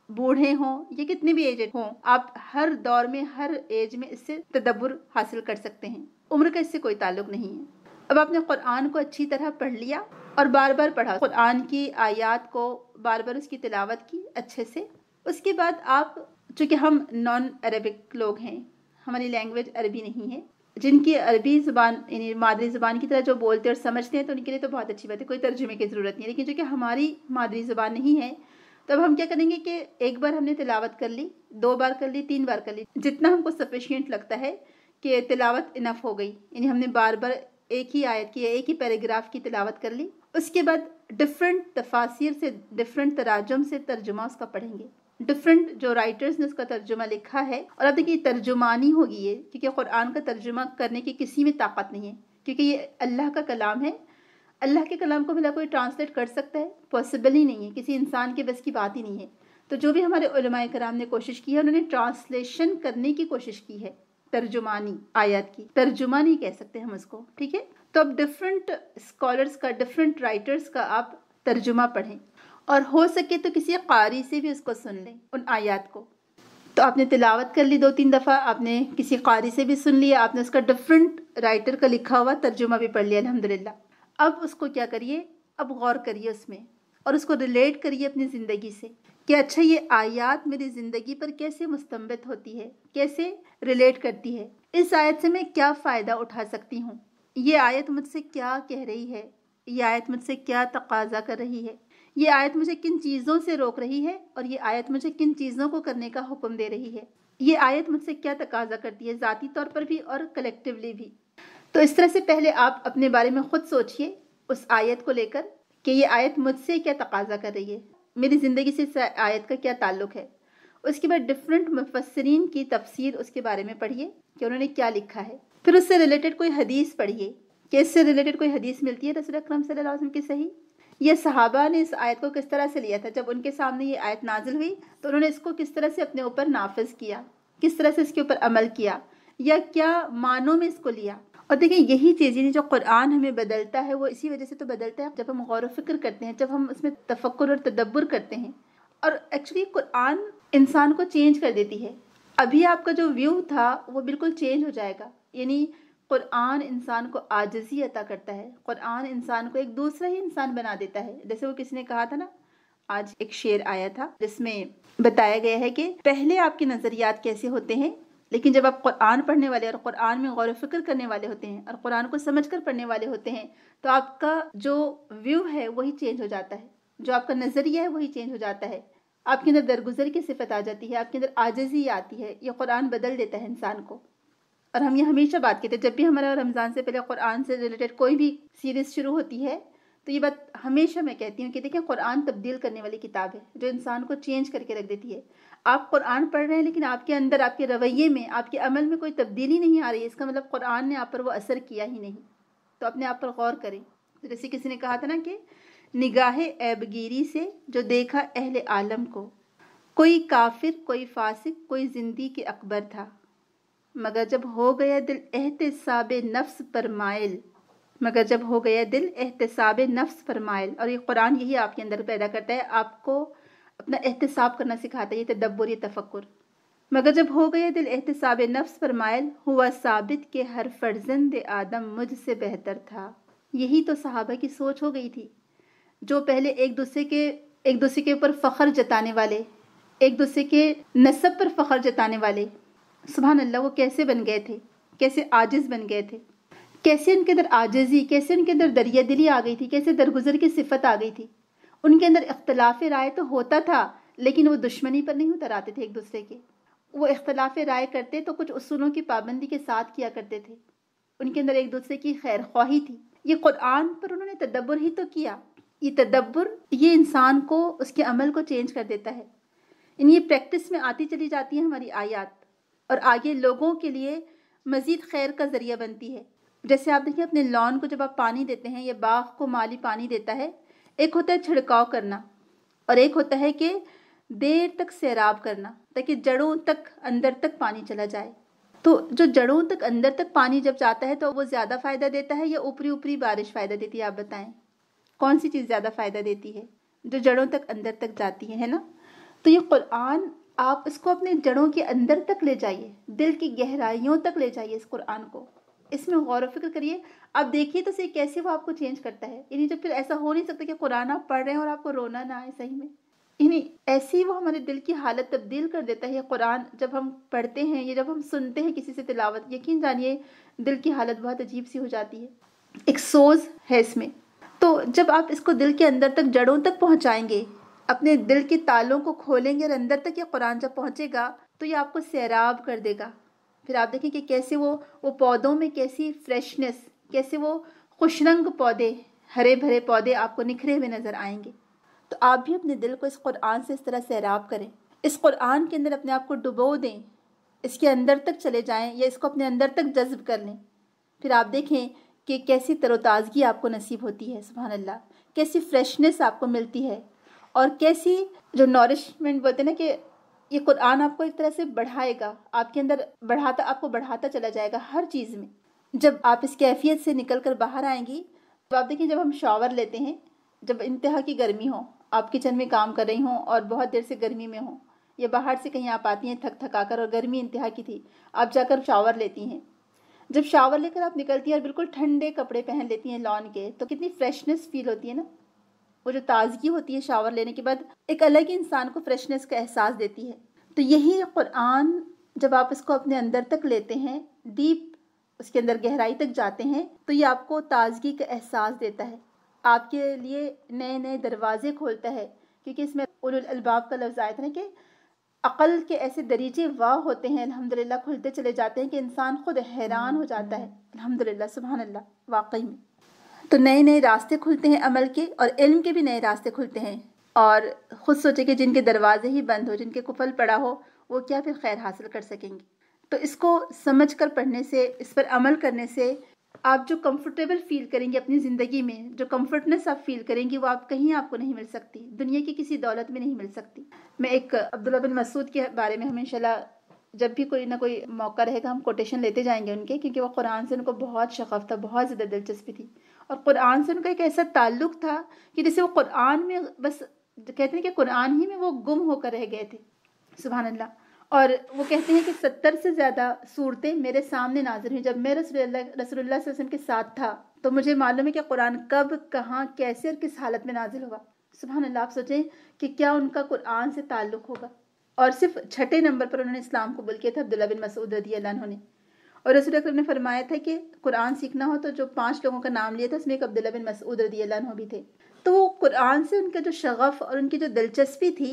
بوڑھے ہوں، یہ کتنے بھی ایج ہوں، آپ ہر دور میں ہر ایج میں اس سے تدبر حاصل کر سکتے ہیں. عمر کا اس سے کوئی تعلق نہیں ہے. اب آپ نے قرآن کو اچھی طرح پڑھ لیا اور بار بار پڑھا، قرآن کی آیات کو بار بار اس کی تلاوت کی اچھے سے. اس کے بعد آپ، چونکہ ہم نان عربک لوگ ہیں، ہماری لینگویج عربی نہیں ہے، جن کی عربی زبان یعنی مادری زبان کی طرح جو بولتے اور سمجھتے ہیں تو ان کے لیے تو بہت اچھی بات ہے، کوئی ترجمے کی ضرورت نہیں ہے. لیکن چونکہ ہماری مادری زبان نہیں ہے تو اب ہم کیا کریں گے کہ ایک بار ہم نے تلاوت کر لی، 2 بار کر لی، 3 بار کر لی، جتنا ہم کو سفیشینٹ لگتا ہے کہ تلاوت انف ہو گئی. یعنی ہم نے بار بار ایک ہی آیت کی، ایک ہی پیراگراف کی تلاوت کر لی. اس کے بعد ڈفرینٹ تفاسیر سے، ڈفرینٹ تراجم سے ترجمہ اس کا پڑھیں گے، ڈفرینٹ جو رائٹرز نے اس کا ترجمہ لکھا ہے. اور اب دیکھیے ترجمانی ہوگی یہ، کیونکہ قرآن کا ترجمہ کرنے کی کسی میں طاقت نہیں ہے، کیونکہ یہ اللہ کا کلام ہے. اللہ کے کلام کو بھلا کوئی ٹرانسلیٹ کر سکتا ہے؟ پاسبل ہی نہیں ہے، کسی انسان کے بس کی بات ہی نہیں ہے. تو جو بھی ہمارے علماء کرام نے کوشش کی ہے، انہوں نے ٹرانسلیشن کرنے کی کوشش کی ہے، ترجمانی آیات کی، ترجمہ نہیں کہہ سکتے ہم اس کو، ٹھیک ہے. تو اب ڈفرینٹ اسکالرس کا، ڈفرینٹ رائٹرز کا آپ ترجمہ پڑھیں، اور ہو سکے تو کسی قاری سے بھی اس کو سن لیں ان آیات کو. تو آپ نے تلاوت کر لی 2-3 دفعہ، آپ نے کسی قاری سے بھی سن لیا، آپ نے اس کا ڈفرینٹ رائٹر کا لکھا ہوا ترجمہ بھی پڑھ لیا الحمدللہ. اب اس کو کیا کریے، اب غور کریے اس میں اور اس کو ریلیٹ کریے اپنی زندگی سے کہ اچھا یہ آیات میری زندگی پر کیسے مستنبت ہوتی ہے، کیسے ریلیٹ کرتی ہے، اس آیت سے میں کیا فائدہ اٹھا سکتی ہوں، یہ آیت مجھ سے کیا کہہ رہی ہے، یہ آیت مجھ سے کیا تقاضا کر رہی ہے، یہ آیت مجھے کن چیزوں سے روک رہی ہے، اور یہ آیت مجھے کن چیزوں کو کرنے کا حکم دے رہی ہے، یہ آیت مجھ سے کیا تقاضا کرتی ہے ذاتی طور پر بھی اور کلیکٹیولی بھی. تو اس طرح سے پہلے آپ اپنے بارے میں خود سوچئے اس آیت کو لے کر کہ یہ آیت مجھ سے کیا تقاضا کر رہی ہے، میری زندگی سے اس آیت کا کیا تعلق ہے. اس کے بعد ڈفرینٹ مفسرین کی تفسیر اس کے بارے میں پڑھیے کہ انہوں نے کیا لکھا ہے. پھر اس سے ریلیٹڈ کوئی حدیث پڑھیے کہ اس سے ریلیٹڈ کوئی حدیث ملتی ہے رسول اکرم صلی اللہ علیہ وسلم کی صحیح. یہ صحابہ نے اس آیت کو کس طرح سے لیا تھا، جب ان کے سامنے یہ آیت نازل ہوئی تو انہوں نے اس کو کس طرح سے اپنے اوپر نافذ کیا، کس طرح سے اس کے اوپر عمل کیا، یا کیا معنوں میں اس کو لیا. اور دیکھیں یہی چیز جو قرآن ہمیں بدلتا ہے وہ اسی وجہ سے تو بدلتا ہے جب ہم غور و فکر کرتے ہیں، جب ہم اس میں تفکر اور تدبر کرتے ہیں. اور ایکچولی قرآن انسان کو چینج کر دیتی ہے. ابھی آپ کا جو ویو تھا وہ بالکل چینج ہو جائے گا. یعنی قرآن انسان کو عاجزی عطا کرتا ہے، قرآن انسان کو ایک دوسرا ہی انسان بنا دیتا ہے. جیسے وہ کسی نے کہا تھا نا، آج ایک شعر آیا تھا جس میں بتایا گیا ہے کہ پہلے آپ کے نظریات کیسے ہوتے ہیں، لیکن جب آپ قرآن پڑھنے والے اور قرآن میں غور و فکر کرنے والے ہوتے ہیں اور قرآن کو سمجھ کر پڑھنے والے ہوتے ہیں تو آپ کا جو ویو ہے وہی چینج ہو جاتا ہے، جو آپ کا نظریہ ہے وہی چینج ہو جاتا ہے. آپ کے اندر درگزر کی صفت آ جاتی ہے، آپ کے اندر عاجزی آتی ہے. یہ قرآن بدل دیتا ہے انسان کو. اور ہم یہ ہمیشہ بات کہتے ہیں جب بھی ہمارا رمضان سے پہلے قرآن سے ریلیٹڈ کوئی بھی سیریز شروع ہوتی ہے تو یہ بات ہمیشہ میں کہتی ہوں کہ دیکھیں قرآن تبدیل کرنے والی کتاب ہے جو انسان کو چینج کر کے رکھ دیتی ہے. آپ قرآن پڑھ رہے ہیں لیکن آپ کے اندر، آپ کے رویے میں، آپ کے عمل میں کوئی تبدیلی نہیں آ رہی ہے، اس کا مطلب قرآن نے آپ پر وہ اثر کیا ہی نہیں. تو اپنے آپ پر غور کریں. جیسے کسی نے کہا تھا نا کہ نگاہ عیب گیری سے جو دیکھا اہل عالم کو، کوئی کافر، کوئی فاسق، کوئی زندی کے اکبر تھا، مگر جب ہو گیا دل احتساب نفس پر مائل، مگر جب ہو گیا دل احتساب نفس پر مائل. اور یہ قرآن یہی آپ کے اندر پیدا کرتا ہے، آپ کو اپنا احتساب کرنا سکھاتا ہے، یہ تدبر، یہ تفکر. مگر جب ہو گیا دل احتساب نفس پر مائل، ہوا ثابت کہ ہر فرزند آدم مجھ سے بہتر تھا. یہی تو صحابہ کی سوچ ہو گئی تھی، جو پہلے ایک دوسرے کے اوپر فخر جتانے والے، ایک دوسرے کے نسب پر فخر جتانے والے، سبحان اللہ، وہ کیسے بن گئے تھے، کیسے عاجز بن گئے تھے، کیسے ان کے اندر عاجزی، کیسے ان کے اندر دریا دلی آ گئی تھی، کیسے درگزر کی صفت آ گئی تھی. ان کے اندر اختلاف رائے تو ہوتا تھا لیکن وہ دشمنی پر نہیں اتر آتے تھے ایک دوسرے کے. وہ اختلاف رائے کرتے تو کچھ اصولوں کی پابندی کے ساتھ کیا کرتے تھے. ان کے اندر ایک دوسرے کی خیر خواہی تھی. یہ قرآن پر انہوں نے تدبر ہی تو کیا. یہ تدبر یہ انسان کو، اس کے عمل کو چینج کر دیتا ہے. یہ پریکٹس میں آتی چلی جاتی ہیں ہماری آیات اور آگے لوگوں کے لیے مزید خیر کا ذریعہ بنتی ہے. جیسے آپ دیکھیں اپنے لان کو جب آپ پانی دیتے ہیں یا باغ کو مالی پانی دیتا ہے، ایک ہوتا ہے چھڑکاؤ کرنا اور ایک ہوتا ہے کہ دیر تک سیراب کرنا تاکہ جڑوں تک اندر تک پانی چلا جائے۔ تو جو جڑوں تک اندر تک پانی جب جاتا ہے تو وہ زیادہ فائدہ دیتا ہے یا اوپری اوپری بارش فائدہ دیتی ہے؟ آپ بتائیں کون سی چیز زیادہ فائدہ دیتی ہے؟ جو جڑوں تک اندر تک جاتی ہے نا؟ تو یہ قرآن آپ اس کو اپنے جڑوں کے اندر تک لے جائیے، دل کی گہرائیوں تک لے جائیے اس قرآن کو، اس میں غور و فکر کریے، آپ دیکھیے تو صحیح کیسے وہ آپ کو چینج کرتا ہے۔ یعنی جب پھر ایسا ہو نہیں سکتا کہ قرآن آپ پڑھ رہے ہیں اور آپ کو رونا نہ آئے صحیح میں، یعنی ایسی وہ ہمارے دل کی حالت تبدیل کر دیتا ہے یہ قرآن جب ہم پڑھتے ہیں یا جب ہم سنتے ہیں کسی سے تلاوت، یقین جانیے دل کی حالت بہت عجیب سی ہو جاتی ہے، ایک سوز ہے اس میں۔ تو جب آپ اس کو دل کے اندر تک جڑوں تک پہنچائیں گے، اپنے دل کے تالوں کو کھولیں گے اور اندر تک یہ قرآن جب پہنچے گا تو یہ آپ کو سیراب کر دے گا۔ پھر آپ دیکھیں کہ کیسے وہ پودوں میں کیسی فریشنس، کیسے وہ خوش رنگ پودے، ہرے بھرے پودے آپ کو نکھرے ہوئے نظر آئیں گے۔ تو آپ بھی اپنے دل کو اس قرآن سے اس طرح سیراب کریں، اس قرآن کے اندر اپنے آپ کو ڈبو دیں، اس کے اندر تک چلے جائیں یا اس کو اپنے اندر تک جذب کر لیں۔ پھر آپ دیکھیں کہ کیسی تر و تازگی آپ کو نصیب ہوتی ہے، سبحان اللہ، کیسی فریشنس آپ کو ملتی ہے، اور کیسی جو نورشمنٹ بولتے ہیں نا کہ یہ قرآن آپ کو ایک طرح سے بڑھائے گا، آپ کے اندر آپ کو بڑھاتا چلا جائے گا ہر چیز میں۔ جب آپ اس کیفیت سے نکل کر باہر آئیں گی تو آپ دیکھیں جب ہم شاور لیتے ہیں، جب انتہا کی گرمی ہو، آپ کچن میں کام کر رہی ہوں اور بہت دیر سے گرمی میں ہوں، یا باہر سے کہیں آپ آتی ہیں تھک تھکا کر اور گرمی انتہا کی تھی، آپ جا کر شاور لیتی ہیں، جب شاور لے کر آپ نکلتی ہیں اور بالکل ٹھنڈے کپڑے پہن لیتی ہیں لان کے، تو کتنی فریشنس فیل ہوتی ہے نا، وہ جو تازگی ہوتی ہے شاور لینے کے بعد ایک الگ ہی انسان کو فریشنس کا احساس دیتی ہے۔ تو یہی قرآن جب آپ اس کو اپنے اندر تک لیتے ہیں، ڈیپ اس کے اندر گہرائی تک جاتے ہیں، تو یہ آپ کو تازگی کا احساس دیتا ہے، آپ کے لیے نئے نئے دروازے کھولتا ہے، کیونکہ اس میں اولو الالباب کا لفظ آیا تھا نا کہ عقل کے ایسے دریچے واہ ہوتے ہیں، الحمدللہ کھلتے چلے جاتے ہیں کہ انسان خود حیران ہو جاتا ہے، الحمدللہ سبحان اللہ، واقعی میں۔ تو نئے نئے راستے کھلتے ہیں عمل کے، اور علم کے بھی نئے راستے کھلتے ہیں، اور خود سوچے کہ جن کے دروازے ہی بند ہو، جن کے قفل پڑا ہو، وہ کیا پھر خیر حاصل کر سکیں گے۔ تو اس کو سمجھ کر پڑھنے سے، اس پر عمل کرنے سے آپ جو کمفرٹیبل فیل کریں گے اپنی زندگی میں، جو کمفرٹنس آپ فیل کریں گی، وہ آپ کہیں آپ کو نہیں مل سکتی، دنیا کی کسی دولت میں نہیں مل سکتی۔ میں ایک عبداللہ بن مسعود کے بارے میں ہم انشاءاللہ جب بھی کوئی نہ کوئی موقع رہے گا ہم کوٹیشن لیتے جائیں گے ان کے، کیونکہ وہ قرآن سے ان کو بہت شغف تھا، بہت زیادہ دلچسپی تھی، اور قرآن سے ان کا ایک ایسا تعلق تھا کہ جیسے وہ قرآن میں بس کہتے ہیں کہ قرآن ہی میں وہ گم ہو کر رہ گئے تھے، سبحان اللہ۔ اور وہ کہتے ہیں کہ 70 سے زیادہ صورتیں میرے سامنے نازل ہوئیں جب میں رسول اللہ صلی اللہ علیہ وسلم کے ساتھ تھا، تو مجھے معلوم ہے کہ قرآن کب، کہاں، کیسے اور کس حالت میں نازل ہوا، سبحان اللہ۔ آپ سوچیں کہ کیا ان کا قرآن سے تعلق ہوگا، اور صرف 6 نمبر پر انہوں نے اسلام قبول کیا تھا عبداللہ بن مسعود رضی اللہ عنہ نے، اور رسول اکرم نے فرمایا تھا کہ قرآن سیکھنا ہو تو جو 5 لوگوں کا نام لیا تھا اس میں ایک عبداللہ بن مسعود رضی اللہ عنہ بھی تھے۔ تو وہ قرآن سے ان کا جو شغف اور ان کی جو دلچسپی تھی،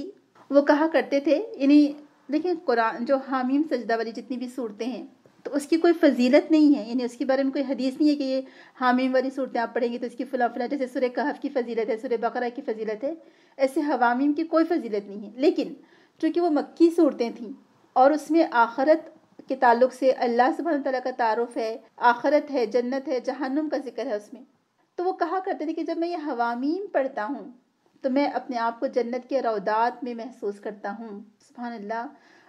وہ کہا کرتے تھے، یعنی دیکھیں قرآن جو حامیم سجدہ والی جتنی بھی صورتیں ہیں تو اس کی کوئی فضیلت نہیں ہے، یعنی اس کے بارے میں کوئی حدیث نہیں ہے کہ یہ حامیم والی صورتیں آپ پڑھیں گے تو اس کی فلاں فلاں، جیسے سورہ کہف کی فضیلت ہے، سورہ بقرہ کی فضیلت ہے، ایسے حوامیم کی کوئی فضیلت نہیں ہے۔ لیکن چونکہ وہ مکی صورتیں تھیں اور اس میں آخرت کے تعلق سے اللہ سبحانہ تعالیٰ کا تعارف ہے، آخرت ہے، جنت ہے، جہنم کا ذکر ہے اس میں، تو وہ کہا کرتے تھے کہ جب میں یہ حوامیم پڑھتا ہوں تو میں اپنے آپ کو جنت کے روضات میں محسوس کرتا ہوں، سبحان اللہ۔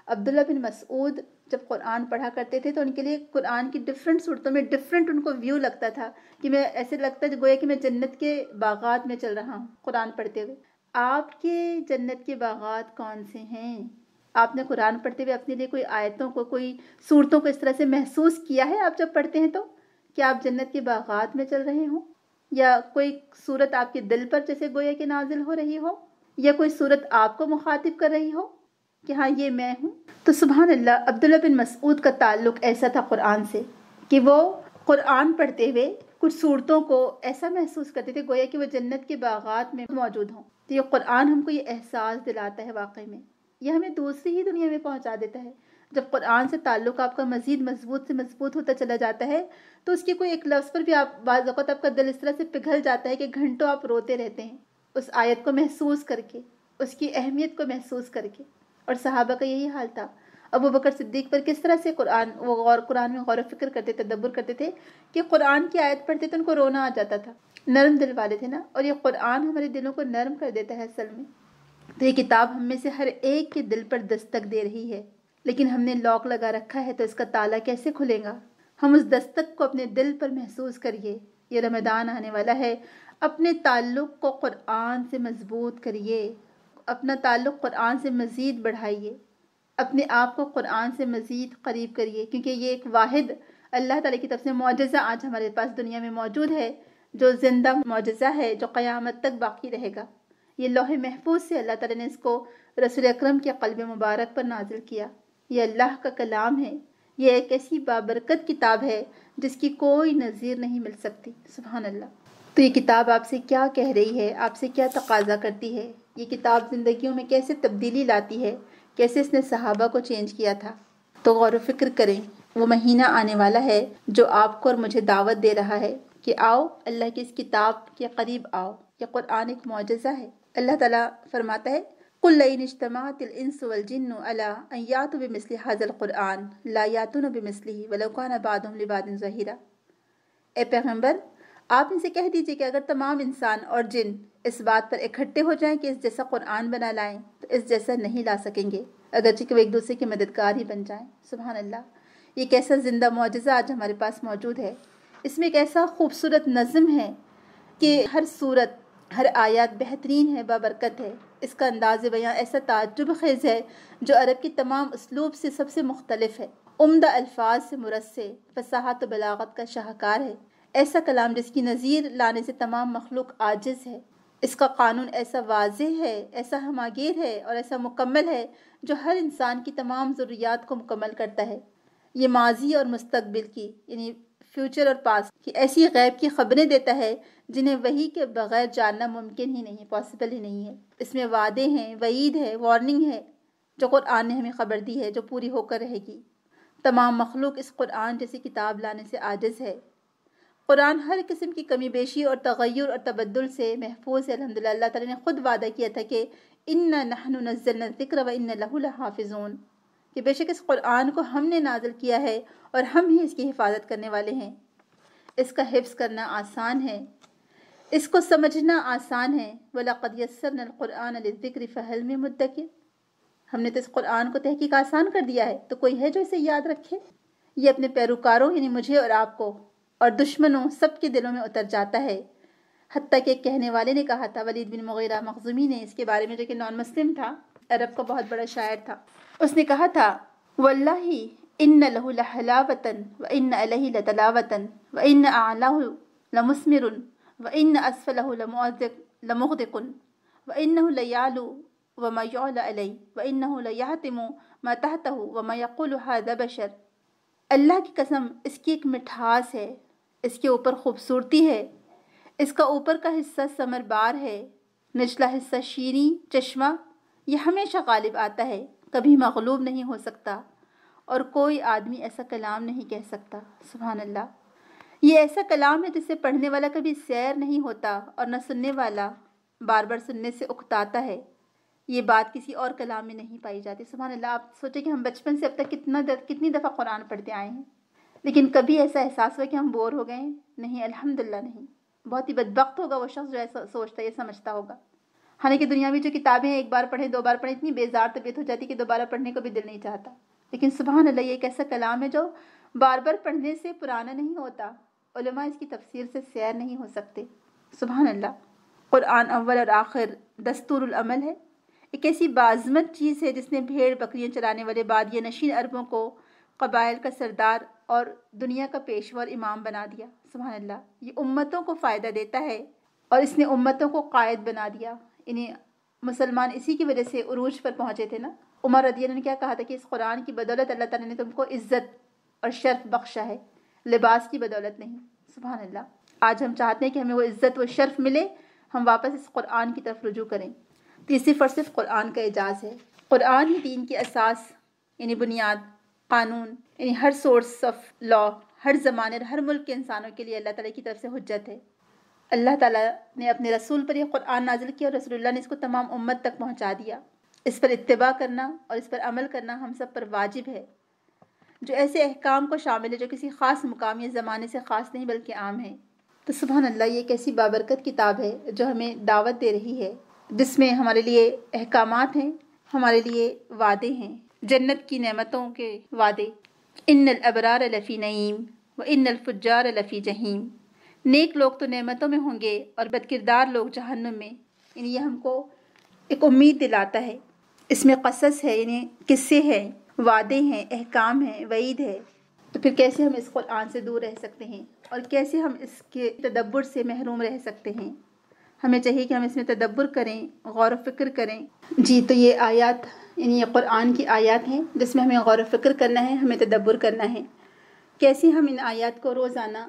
عبداللہ بن مسعود جب قرآن پڑھا کرتے تھے تو ان کے لیے قرآن کی ڈفرینٹ صورتوں میں ڈفرینٹ ان کو ویو لگتا تھا، کہ میں ایسے لگتا ہے گویا کہ میں جنت کے باغات میں چل رہا ہوں قرآن پڑھتے ہوئے۔ آپ کے جنت کے باغات کون سے ہیں؟ آپ نے قرآن پڑھتے ہوئے اپنے لیے کوئی آیتوں کو، کوئی صورتوں کو اس طرح سے محسوس کیا ہے؟ آپ جب پڑھتے ہیں تو کیا آپ جنت کے باغات میں چل رہے ہوں، یا کوئی صورت آپ کے دل پر جیسے گویا کہ نازل ہو رہی ہو، یا کوئی صورت آپ کو مخاطب کر رہی ہو کہ ہاں یہ میں ہوں؟ تو سبحان اللہ، عبداللہ بن مسعود کا تعلق ایسا تھا قرآن سے کہ وہ قرآن پڑھتے ہوئے کچھ صورتوں کو ایسا محسوس کرتے تھے گویا کہ وہ جنت کے باغات میں موجود ہوں۔ تو یہ قرآن ہم کو یہ احساس دلاتا ہے، واقعی میں یہ ہمیں دوسری ہی دنیا میں پہنچا دیتا ہے۔ جب قرآن سے تعلق آپ کا مزید مضبوط سے مضبوط ہوتا چلا جاتا ہے تو اس کے کوئی ایک لفظ پر بھی آپ بعض اوقات آپ کا دل اس طرح سے پگھل جاتا ہے کہ گھنٹوں آپ روتے رہتے ہیں اس آیت کو محسوس کر کے، اس کی اہمیت کو محسوس کر کے، اور صحابہ کا یہی حال تھا۔ ابو بکر صدیق پر کس طرح سے قرآن میں غور و فکر کرتے، تدبر کرتے تھے کہ قرآن کی آیت پڑھتے تو ان کو رونا آ جاتا تھا. نرم دل والے تھے نا، اور یہ قرآن ہمارے دلوں کو نرم کر دیتا ہے اصل میں. تو یہ کتاب ہم میں سے ہر ایک کے دل پر دستک دے رہی ہے، لیکن ہم نے لاک لگا رکھا ہے، تو اس کا تالا کیسے کھلے گا؟ ہم اس دستک کو اپنے دل پر محسوس کریے. یہ رمضان آنے والا ہے، اپنے تعلق کو قرآن سے مضبوط کریے، اپنا تعلق قرآن سے مزید بڑھائیے، اپنے آپ کو قرآن سے مزید قریب کریے، کیونکہ یہ ایک واحد اللہ تعالیٰ کی طرف سے معجزہ آج ہمارے پاس دنیا میں موجود ہے، جو زندہ معجزہ ہے، جو قیامت تک باقی رہے گا. یہ لوح محفوظ سے اللہ تعالیٰ نے اس کو رسول اکرم کے قلب مبارک پر نازل کیا. یہ اللہ کا کلام ہے، یہ ایک ایسی بابرکت کتاب ہے جس کی کوئی نظیر نہیں مل سکتی. سبحان اللہ. تو یہ کتاب آپ سے کیا کہہ رہی ہے، آپ سے کیا تقاضا کرتی ہے؟ یہ کتاب زندگیوں میں کیسے تبدیلی لاتی ہے، کیسے اس نے صحابہ کو چینج کیا تھا؟ تو غور و فکر کریں. وہ مہینہ آنے والا ہے جو آپ کو اور مجھے دعوت دے رہا ہے کہ آؤ اللہ کی اس کتاب کے قریب آؤ. یہ قرآن ایک معجزہ ہے. اللہ تعالیٰ فرماتا ہے قُلْ لَئِنِ اجْتَمَعَتِ الْإِنسُ وَالْجِنُّ عَلَىٰ أَن يَأْتُوا بِمِثْلِ هَٰذَا الْقُرْآنِ لَا يَأْتُونَ بِمِثْلِهِ وَلَوْ كَانَ بَعْضُهُمْ لِبَعْضٍ ظَهِيرًا. اے پیغمبر، آپ ان سے کہہ دیجئے کہ اگر تمام انسان اور جن اس بات پر اکٹھے ہو جائیں کہ اس جیسا قرآن بنا لائیں تو اس جیسا نہیں لا سکیں گے، اگرچہ کہ وہ ایک دوسرے کے مددگار ہی بن جائیں. سبحان اللہ. یہ ایک ایسا زندہ معجزہ آج ہمارے پاس موجود ہے. اس میں ایک ایسا خوبصورت نظم ہے کہ ہر صورت، ہر آیات بہترین ہے، بابرکت ہے. اس کا انداز بیاں ایسا تعجب خیز ہے جو عرب کی تمام اسلوب سے سب سے مختلف ہے. عمدہ الفاظ سے مرصع، فصاحت و بلاغت کا شاہکار ہے. ایسا کلام جس کی نظیر لانے سے تمام مخلوق عاجز ہے. اس کا قانون ایسا واضح ہے، ایسا ہماگیر ہے اور ایسا مکمل ہے جو ہر انسان کی تمام ضروریات کو مکمل کرتا ہے. یہ ماضی اور مستقبل کی، یعنی فیوچر اور پاسٹ کی ایسی غیب کی خبریں دیتا ہے جنہیں وحی کے بغیر جاننا ممکن ہی نہیں، پاسبل ہی نہیں ہے. اس میں وعدے ہیں، وعید ہے، وارننگ ہے جو قرآن نے ہمیں خبر دی ہے، جو پوری ہو کر رہے گی. تمام مخلوق اس قرآن جیسی کتاب لانے سے عاجز ہے. قرآن ہر قسم کی کمی بیشی اور تغیر اور تبدل سے محفوظ ہے. الحمدللہ اللہ تعالیٰ نے خود وعدہ کیا تھا کہ اِنَّا نَحْنُ نَزَّلْنَا الذِّكْرَ وَإِنَّ لَهُ لَحَافِظُونَ، کہ بے شک اس قرآن کو ہم نے نازل کیا ہے اور ہم ہی اس کی حفاظت کرنے والے ہیں. اس کا حفظ کرنا آسان ہے، اس کو سمجھنا آسان ہے. وَلَقَدْ يَسَّرْنَا الْقُرْآنَ لِلذِّكْرِ فَهَلْ مِن مُدَّكِرٍ. ہم نے تو اس قرآن کو تحقیق آسان کر دیا ہے، تو کوئی ہے جو اسے یاد رکھے؟ یہ اپنے پیروکاروں یعنی مجھے اور آپ کو اور دشمنوں سب کے دلوں میں اتر جاتا ہے. حتیٰ کہ کہنے والے نے کہا تھا، ولید بن مغیرہ مخزومی نے اس کے بارے میں، جو کہ نان مسلم تھا، عرب کا بہت بڑا شاعر تھا، اس نے کہا تھا واللہ ان لہ لحلاوۃ وان علیہ لتلاوۃ وان اعلاہ لمثمر وان اسفلہ لمغدق وانہ لیعلو وما یعلی علیہ وانہ لیحتم ما تحتہ وما یقول ھذا بشر. اللہ کی قسم، اس کی ایک مٹھاس ہے، اس کے اوپر خوبصورتی ہے، اس کا اوپر کا حصہ ثمر بار ہے، نچلا حصہ شیریں چشمہ. یہ ہمیشہ غالب آتا ہے، کبھی مغلوب نہیں ہو سکتا، اور کوئی آدمی ایسا کلام نہیں کہہ سکتا. سبحان اللہ. یہ ایسا کلام ہے جسے پڑھنے والا کبھی سیر نہیں ہوتا اور نہ سننے والا بار بار سننے سے اکتاتا ہے. یہ بات کسی اور کلام میں نہیں پائی جاتی. سبحان اللہ. آپ سوچیں کہ ہم بچپن سے اب تک کتنی دفعہ قرآن پڑھتے آئے ہیں، لیکن کبھی ایسا احساس ہوا کہ ہم بور ہو گئے ہیں؟ نہیں، الحمدللہ نہیں. بہت ہی بدبخت ہوگا وہ شخص جو ایسا سوچتا ہے، یہ سمجھتا ہوگا. حالانکہ دنیا میں جو کتابیں ایک بار پڑھیں، دو بار پڑھیں، اتنی بیزار طبیعت ہو جاتی کہ دوبارہ پڑھنے کو بھی دل نہیں چاہتا. لیکن سبحان اللہ، یہ ایک ایسا کلام ہے جو بار بار پڑھنے سے پرانا نہیں ہوتا. علماء اس کی تفسیر سے سیر نہیں ہو سکتے. سبحان اللہ. قرآن اول اور آخر دستور العمل ہے. ایک ایسی بعظمت چیز ہے جس نے بھیڑ بکریاں چرانے والے بادیہ نشین عربوں کو قبائل کا سردار اور دنیا کا پیشوا اور امام بنا دیا. سبحان اللہ. یہ امتوں کو فائدہ دیتا ہے اور اس نے امتوں کو قائد بنا دیا. انہیں مسلمان اسی کی وجہ سے عروج پر پہنچے تھے نا. عمر رضی اللہ عنہ نے کیا کہا تھا کہ اس قرآن کی بدولت اللہ تعالیٰ نے تم کو عزت اور شرف بخشا ہے، لباس کی بدولت نہیں. سبحان اللہ. آج ہم چاہتے ہیں کہ ہمیں وہ عزت و شرف ملے، ہم واپس اس قرآن کی طرف رجوع کریں. تو یہ صرف اور صرف قرآن کا اعجاز ہے. قرآن ہی دین کی اساس یعنی بنیاد، قانون، یعنی ہر سورس آف لا، ہر زمانے اور ہر ملک کے انسانوں کے لیے اللہ تعالیٰ کی طرف سے حجت ہے. اللہ تعالیٰ نے اپنے رسول پر یہ قرآن نازل کیا اور رسول اللہ نے اس کو تمام امت تک پہنچا دیا. اس پر اتباع کرنا اور اس پر عمل کرنا ہم سب پر واجب ہے، جو ایسے احکام کو شامل ہے جو کسی خاص مقام یا زمانے سے خاص نہیں بلکہ عام ہے۔ تو سبحان اللہ، یہ ایک ایسی بابرکت کتاب ہے جو ہمیں دعوت دے رہی ہے، جس میں ہمارے لیے احکامات ہیں، ہمارے لیے وعدے ہیں، جنت کی نعمتوں کے وعدے۔ ان الابرار لفی نعیم و ان الفجار لفی جہیم، نیک لوگ تو نعمتوں میں ہوں گے اور بدکردار لوگ جہنم میں۔ یعنی یہ ہم کو ایک امید دلاتا ہے، اس میں قصص ہے، یعنی قصے ہیں، وعدے ہیں، احکام ہیں، وعید ہے۔ تو پھر کیسے ہم اس قرآن سے دور رہ سکتے ہیں اور کیسے ہم اس کے تدبر سے محروم رہ سکتے ہیں؟ ہمیں چاہیے کہ ہم اس میں تدبر کریں، غور و فکر کریں۔ جی، تو یہ آیات یعنی یہ قرآن کی آیات ہیں جس میں ہمیں غور و فکر کرنا ہے، ہمیں تدبر کرنا ہے۔ کیسے ہم ان آیات کو روزانہ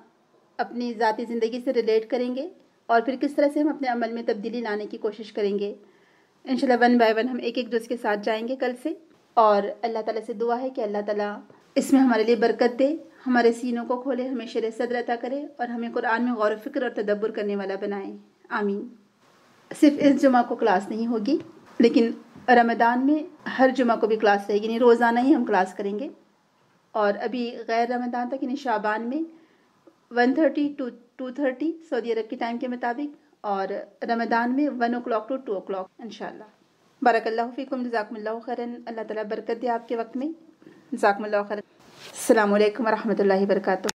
اپنی ذاتی زندگی سے ریلیٹ کریں گے اور پھر کس طرح سے ہم اپنے عمل میں تبدیلی لانے کی کوشش کریں گے۔ انشاءاللہ ون بائی ون ہم ایک ایک جز کے ساتھ جائیں گے کل سے، اور اللہ تعالیٰ سے دعا ہے کہ اللہ تعالیٰ اس میں ہمارے لیے برکت دے، ہمارے سینوں کو کھولے، ہمیں شرح صدر عطا کرے اور ہمیں قرآن میں غور و فکر اور تدبر کرنے والا بنائے، آمین۔ صرف اس جمعہ کو کلاس نہیں ہوگی، لیکن رمضان میں ہر جمعہ کو بھی کلاس رہے گی، یعنی روزانہ ہی ہم کلاس کریں گے۔ اور ابھی غیر رمضان تک یعنی شعبان میں 1:30 to 2:30 سعودی عرب کے ٹائم کے مطابق، اور رمضان میں 1 o'clock to 2 o'clock انشاءاللہ۔ بارک اللہ فیکم، جزاکم اللہ خیرن، اللہ تعالیٰ برکت دے آپ کے وقت میں، جزاکم اللہ خیرن۔ السلام علیکم ورحمۃ اللہ وبرکاتہ۔